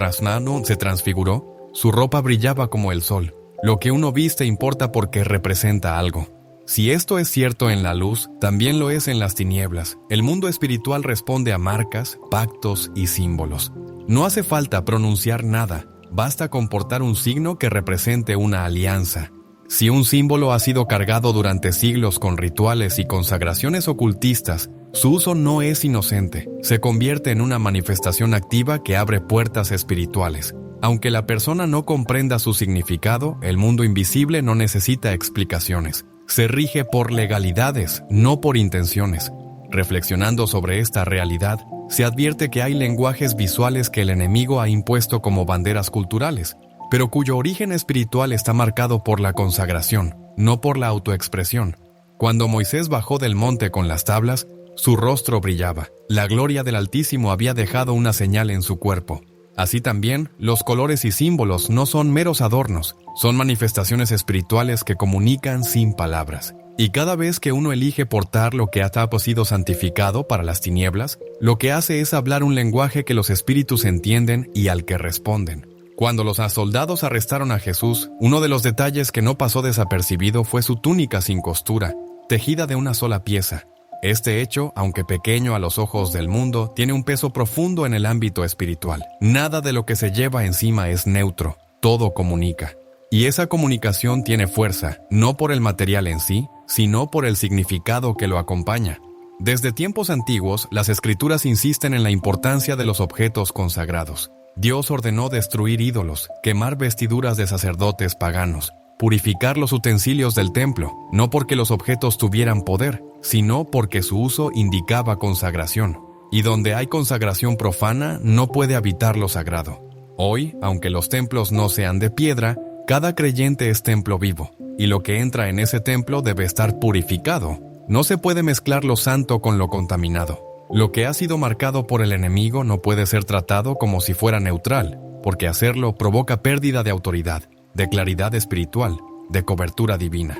[SPEAKER 1] transfiguró, su ropa brillaba como el sol. Lo que uno viste importa porque representa algo. Si esto es cierto en la luz, también lo es en las tinieblas. El mundo espiritual responde a marcas, pactos y símbolos. No hace falta pronunciar nada, basta con portar un signo que represente una alianza. Si un símbolo ha sido cargado durante siglos con rituales y consagraciones ocultistas, su uso no es inocente, se convierte en una manifestación activa que abre puertas espirituales. Aunque la persona no comprenda su significado, el mundo invisible no necesita explicaciones. Se rige por legalidades, no por intenciones. Reflexionando sobre esta realidad, se advierte que hay lenguajes visuales que el enemigo ha impuesto como banderas culturales, pero cuyo origen espiritual está marcado por la consagración, no por la autoexpresión. Cuando Moisés bajó del monte con las tablas, su rostro brillaba. La gloria del Altísimo había dejado una señal en su cuerpo. Así también, los colores y símbolos no son meros adornos, son manifestaciones espirituales que comunican sin palabras. Y cada vez que uno elige portar lo que ha sido santificado para las tinieblas, lo que hace es hablar un lenguaje que los espíritus entienden y al que responden. Cuando los soldados arrestaron a Jesús, uno de los detalles que no pasó desapercibido fue su túnica sin costura, tejida de una sola pieza. Este hecho, aunque pequeño a los ojos del mundo, tiene un peso profundo en el ámbito espiritual. Nada de lo que se lleva encima es neutro, todo comunica. Y esa comunicación tiene fuerza, no por el material en sí, sino por el significado que lo acompaña. Desde tiempos antiguos, las Escrituras insisten en la importancia de los objetos consagrados. Dios ordenó destruir ídolos, quemar vestiduras de sacerdotes paganos, purificar los utensilios del templo, no porque los objetos tuvieran poder, sino porque su uso indicaba consagración. Y donde hay consagración profana, no puede habitar lo sagrado. Hoy, aunque los templos no sean de piedra, cada creyente es templo vivo, y lo que entra en ese templo debe estar purificado. No se puede mezclar lo santo con lo contaminado. Lo que ha sido marcado por el enemigo no puede ser tratado como si fuera neutral, porque hacerlo provoca pérdida de autoridad, de claridad espiritual, de cobertura divina.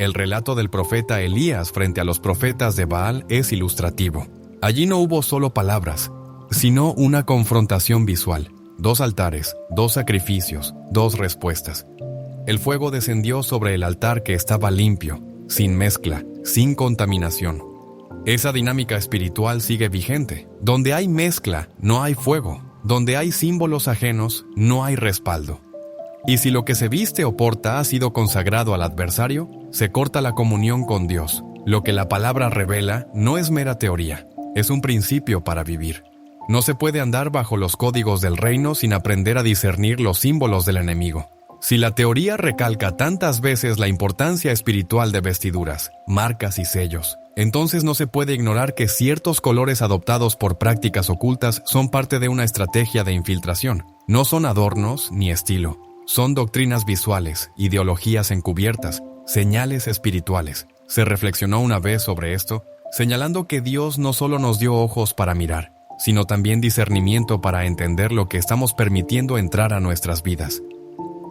[SPEAKER 1] El relato del profeta Elías frente a los profetas de Baal es ilustrativo. Allí no hubo solo palabras, sino una confrontación visual. 2 altares, 2 sacrificios, 2 respuestas. El fuego descendió sobre el altar que estaba limpio, sin mezcla, sin contaminación. Esa dinámica espiritual sigue vigente. Donde hay mezcla, no hay fuego. Donde hay símbolos ajenos, no hay respaldo. Y si lo que se viste o porta ha sido consagrado al adversario, se corta la comunión con Dios. Lo que la palabra revela no es mera teoría, es un principio para vivir. No se puede andar bajo los códigos del reino sin aprender a discernir los símbolos del enemigo. Si la teoría recalca tantas veces la importancia espiritual de vestiduras, marcas y sellos, entonces no se puede ignorar que ciertos colores adoptados por prácticas ocultas son parte de una estrategia de infiltración. No son adornos ni estilo. Son doctrinas visuales, ideologías encubiertas, señales espirituales. Se reflexionó una vez sobre esto, señalando que Dios no solo nos dio ojos para mirar, sino también discernimiento para entender lo que estamos permitiendo entrar a nuestras vidas.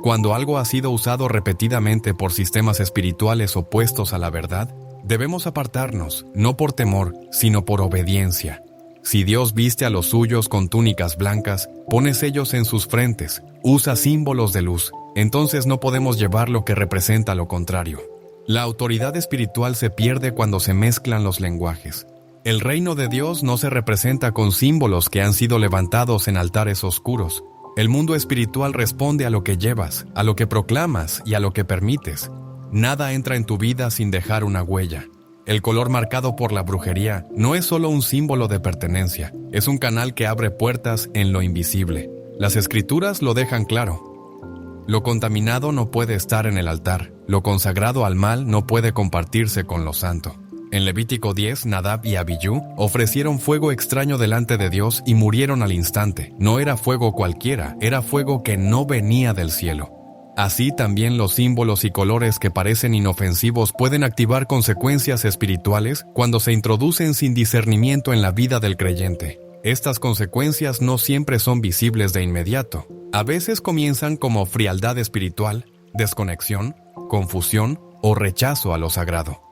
[SPEAKER 1] Cuando algo ha sido usado repetidamente por sistemas espirituales opuestos a la verdad, debemos apartarnos, no por temor, sino por obediencia. Si Dios viste a los suyos con túnicas blancas, pone sellos en sus frentes, usa símbolos de luz, entonces no podemos llevar lo que representa lo contrario. La autoridad espiritual se pierde cuando se mezclan los lenguajes. El reino de Dios no se representa con símbolos que han sido levantados en altares oscuros. El mundo espiritual responde a lo que llevas, a lo que proclamas y a lo que permites. Nada entra en tu vida sin dejar una huella. El color marcado por la brujería no es solo un símbolo de pertenencia, es un canal que abre puertas en lo invisible. Las escrituras lo dejan claro. Lo contaminado no puede estar en el altar, lo consagrado al mal no puede compartirse con lo santo. En Levítico 10, Nadab y Abiyú ofrecieron fuego extraño delante de Dios y murieron al instante. No era fuego cualquiera, era fuego que no venía del cielo. Así también los símbolos y colores que parecen inofensivos pueden activar consecuencias espirituales cuando se introducen sin discernimiento en la vida del creyente. Estas consecuencias no siempre son visibles de inmediato. A veces comienzan como frialdad espiritual, desconexión, confusión o rechazo a lo sagrado.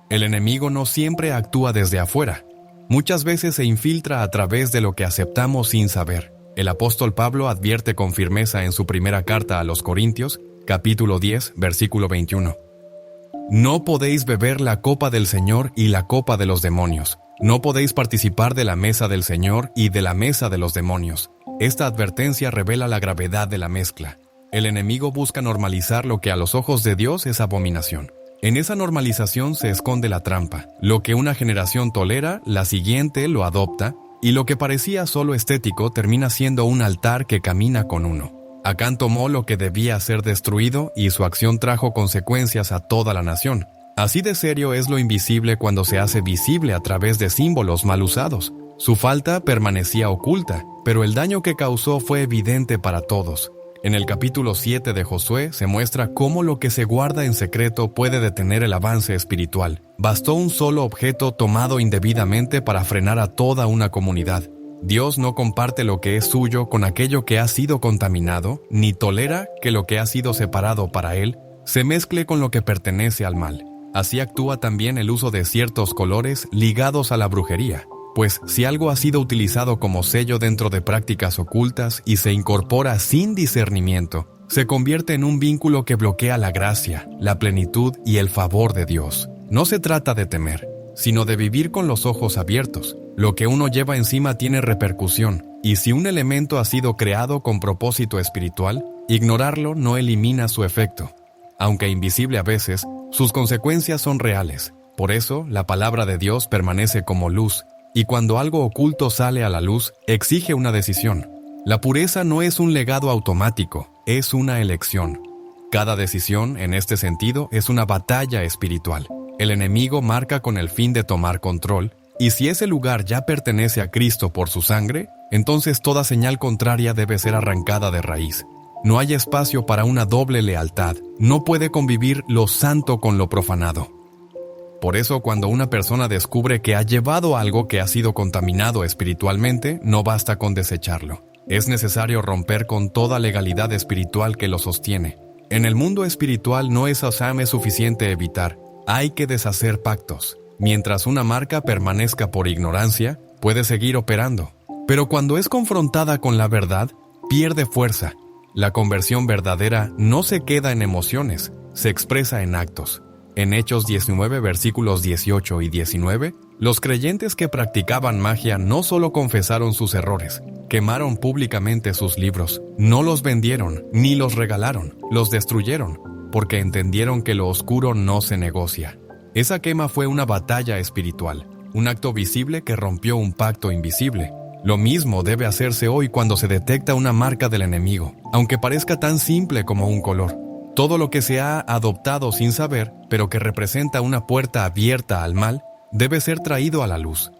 [SPEAKER 1] El enemigo no siempre actúa desde afuera. Muchas veces se infiltra a través de lo que aceptamos sin saber. El apóstol Pablo advierte con firmeza en su primera carta a los Corintios, capítulo 10, versículo 21. No podéis beber la copa del Señor y la copa de los demonios. No podéis participar de la mesa del Señor y de la mesa de los demonios. Esta advertencia revela la gravedad de la mezcla. El enemigo busca normalizar lo que a los ojos de Dios es abominación. En esa normalización se esconde la trampa. Lo que una generación tolera, la siguiente lo adopta, y lo que parecía solo estético termina siendo un altar que camina con uno. Acán tomó lo que debía ser destruido y su acción trajo consecuencias a toda la nación. Así de serio es lo invisible cuando se hace visible a través de símbolos mal usados. Su falta permanecía oculta, pero el daño que causó fue evidente para todos. En el capítulo 7 de Josué se muestra cómo lo que se guarda en secreto puede detener el avance espiritual. Bastó un solo objeto tomado indebidamente para frenar a toda una comunidad. Dios no comparte lo que es suyo con aquello que ha sido contaminado, ni tolera que lo que ha sido separado para Él se mezcle con lo que pertenece al mal. Así actúa también el uso de ciertos colores ligados a la brujería. Pues si algo ha sido utilizado como sello dentro de prácticas ocultas y se incorpora sin discernimiento, se convierte en un vínculo que bloquea la gracia, la plenitud y el favor de Dios. No se trata de temer, sino de vivir con los ojos abiertos. Lo que uno lleva encima tiene repercusión, y si un elemento ha sido creado con propósito espiritual, ignorarlo no elimina su efecto. Aunque invisible a veces, sus consecuencias son reales. Por eso, la palabra de Dios permanece como luz, y cuando algo oculto sale a la luz, exige una decisión. La pureza no es un legado automático, es una elección. Cada decisión, en este sentido, es una batalla espiritual. El enemigo marca con el fin de tomar control, y si ese lugar ya pertenece a Cristo por su sangre, entonces toda señal contraria debe ser arrancada de raíz. No hay espacio para una doble lealtad, no puede convivir lo santo con lo profanado. Por eso, cuando una persona descubre que ha llevado algo que ha sido contaminado espiritualmente, no basta con desecharlo. Es necesario romper con toda legalidad espiritual que lo sostiene. En el mundo espiritual no es suficiente evitar, Hay que deshacer pactos. Mientras una marca permanezca por ignorancia, puede seguir operando. Pero cuando es confrontada con la verdad, pierde fuerza. La conversión verdadera no se queda en emociones, se expresa en actos. En Hechos 19, versículos 18 y 19, los creyentes que practicaban magia no solo confesaron sus errores, quemaron públicamente sus libros, no los vendieron ni los regalaron, los destruyeron, porque entendieron que lo oscuro no se negocia. Esa quema fue una batalla espiritual, un acto visible que rompió un pacto invisible. Lo mismo debe hacerse hoy cuando se detecta una marca del enemigo, aunque parezca tan simple como un color. Todo lo que se ha adoptado sin saber, pero que representa una puerta abierta al mal, debe ser traído a la luz.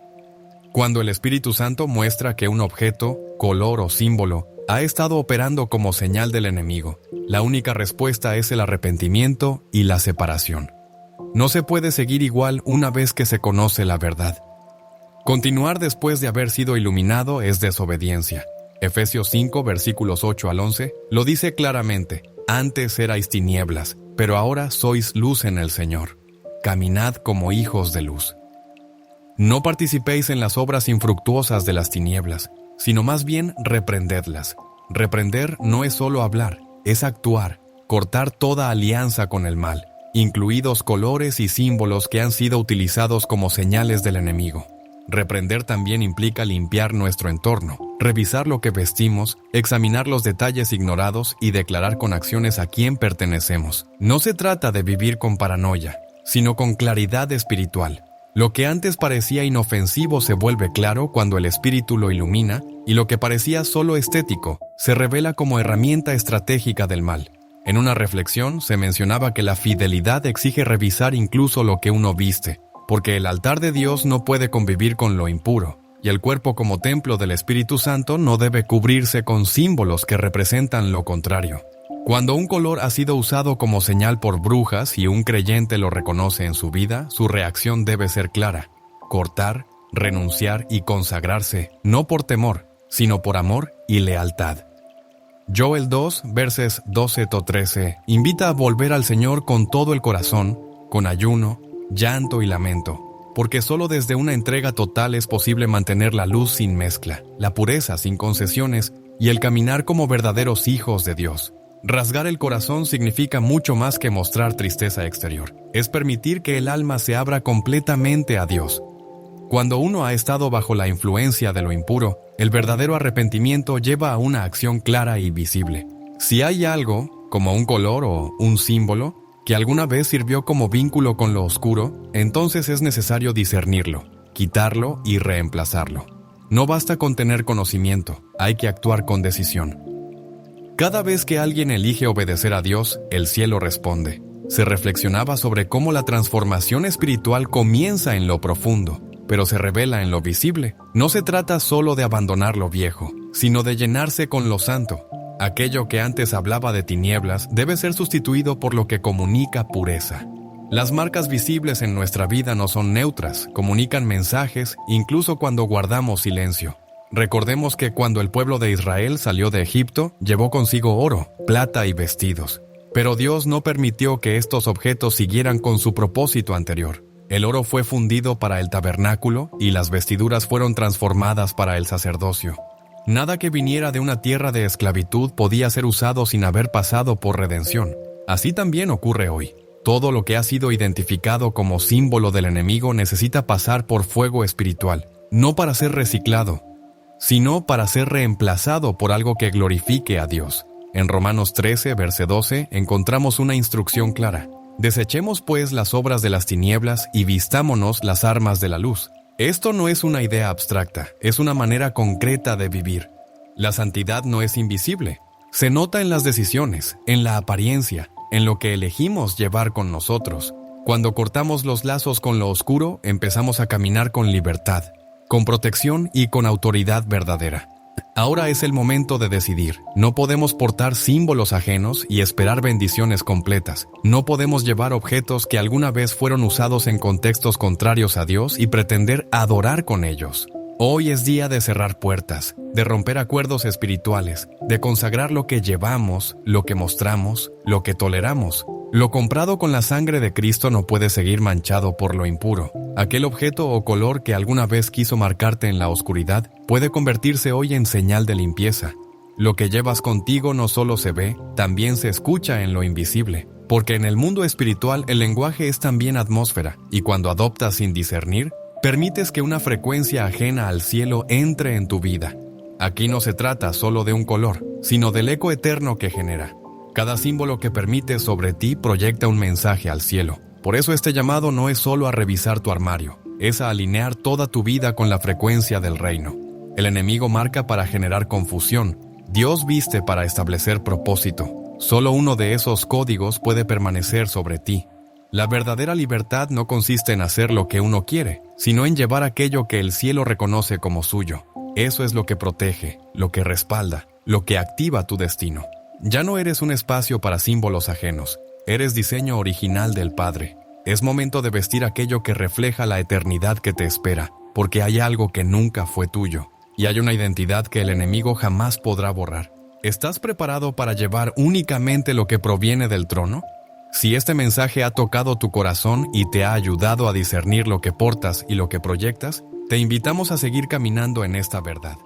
[SPEAKER 1] Cuando el Espíritu Santo muestra que un objeto, color o símbolo ha estado operando como señal del enemigo, la única respuesta es el arrepentimiento y la separación. No se puede seguir igual una vez que se conoce la verdad. Continuar después de haber sido iluminado es desobediencia. Efesios 5, versículos 8 al 11, lo dice claramente: antes erais tinieblas, pero ahora sois luz en el Señor. Caminad como hijos de luz. No participéis en las obras infructuosas de las tinieblas, sino más bien reprendedlas. Reprender no es solo hablar, es actuar, cortar toda alianza con el mal, incluidos colores y símbolos que han sido utilizados como señales del enemigo. Reprender también implica limpiar nuestro entorno, revisar lo que vestimos, examinar los detalles ignorados y declarar con acciones a quién pertenecemos. No se trata de vivir con paranoia, sino con claridad espiritual. Lo que antes parecía inofensivo se vuelve claro cuando el Espíritu lo ilumina, y lo que parecía solo estético se revela como herramienta estratégica del mal. En una reflexión se mencionaba que la fidelidad exige revisar incluso lo que uno viste, porque el altar de Dios no puede convivir con lo impuro, y el cuerpo como templo del Espíritu Santo no debe cubrirse con símbolos que representan lo contrario. Cuando un color ha sido usado como señal por brujas y un creyente lo reconoce en su vida, su reacción debe ser clara: cortar, renunciar y consagrarse, no por temor, sino por amor y lealtad. Joel 2, verses 12-13, invita a volver al Señor con todo el corazón, con ayuno, llanto y lamento, porque solo desde una entrega total es posible mantener la luz sin mezcla, la pureza sin concesiones y el caminar como verdaderos hijos de Dios. Rasgar el corazón significa mucho más que mostrar tristeza exterior. Es permitir que el alma se abra completamente a Dios. Cuando uno ha estado bajo la influencia de lo impuro, el verdadero arrepentimiento lleva a una acción clara y visible. Si hay algo, como un color o un símbolo, que alguna vez sirvió como vínculo con lo oscuro, entonces es necesario discernirlo, quitarlo y reemplazarlo. No basta con tener conocimiento, hay que actuar con decisión. Cada vez que alguien elige obedecer a Dios, el cielo responde. Se reflexionaba sobre cómo la transformación espiritual comienza en lo profundo, pero se revela en lo visible. No se trata solo de abandonar lo viejo, sino de llenarse con lo santo. Aquello que antes hablaba de tinieblas debe ser sustituido por lo que comunica pureza. Las marcas visibles en nuestra vida no son neutras, comunican mensajes incluso cuando guardamos silencio. Recordemos que cuando el pueblo de Israel salió de Egipto, llevó consigo oro, plata y vestidos. Pero Dios no permitió que estos objetos siguieran con su propósito anterior. El oro fue fundido para el tabernáculo y las vestiduras fueron transformadas para el sacerdocio. Nada que viniera de una tierra de esclavitud podía ser usado sin haber pasado por redención. Así también ocurre hoy. Todo lo que ha sido identificado como símbolo del enemigo necesita pasar por fuego espiritual, no para ser reciclado, sino para ser reemplazado por algo que glorifique a Dios. En Romanos 13, verse 12, encontramos una instrucción clara. Desechemos pues las obras de las tinieblas y vistámonos las armas de la luz. Esto no es una idea abstracta, es una manera concreta de vivir. La santidad no es invisible. Se nota en las decisiones, en la apariencia, en lo que elegimos llevar con nosotros. Cuando cortamos los lazos con lo oscuro, empezamos a caminar con libertad, con protección y con autoridad verdadera. Ahora es el momento de decidir. No podemos portar símbolos ajenos y esperar bendiciones completas. No podemos llevar objetos que alguna vez fueron usados en contextos contrarios a Dios y pretender adorar con ellos. Hoy es día de cerrar puertas, de romper acuerdos espirituales, de consagrar lo que llevamos, lo que mostramos, lo que toleramos. Lo comprado con la sangre de Cristo no puede seguir manchado por lo impuro. Aquel objeto o color que alguna vez quiso marcarte en la oscuridad puede convertirse hoy en señal de limpieza. Lo que llevas contigo no solo se ve, también se escucha en lo invisible. Porque en el mundo espiritual el lenguaje es también atmósfera, y cuando adoptas sin discernir, permites que una frecuencia ajena al cielo entre en tu vida. Aquí no se trata solo de un color, sino del eco eterno que genera. Cada símbolo que permites sobre ti proyecta un mensaje al cielo. Por eso este llamado no es solo a revisar tu armario, es a alinear toda tu vida con la frecuencia del reino. El enemigo marca para generar confusión, Dios viste para establecer propósito. Solo uno de esos códigos puede permanecer sobre ti. La verdadera libertad no consiste en hacer lo que uno quiere, sino en llevar aquello que el cielo reconoce como suyo. Eso es lo que protege, lo que respalda, lo que activa tu destino. Ya no eres un espacio para símbolos ajenos, eres diseño original del Padre. Es momento de vestir aquello que refleja la eternidad que te espera, porque hay algo que nunca fue tuyo, y hay una identidad que el enemigo jamás podrá borrar. ¿Estás preparado para llevar únicamente lo que proviene del trono? Si este mensaje ha tocado tu corazón y te ha ayudado a discernir lo que portas y lo que proyectas, te invitamos a seguir caminando en esta verdad.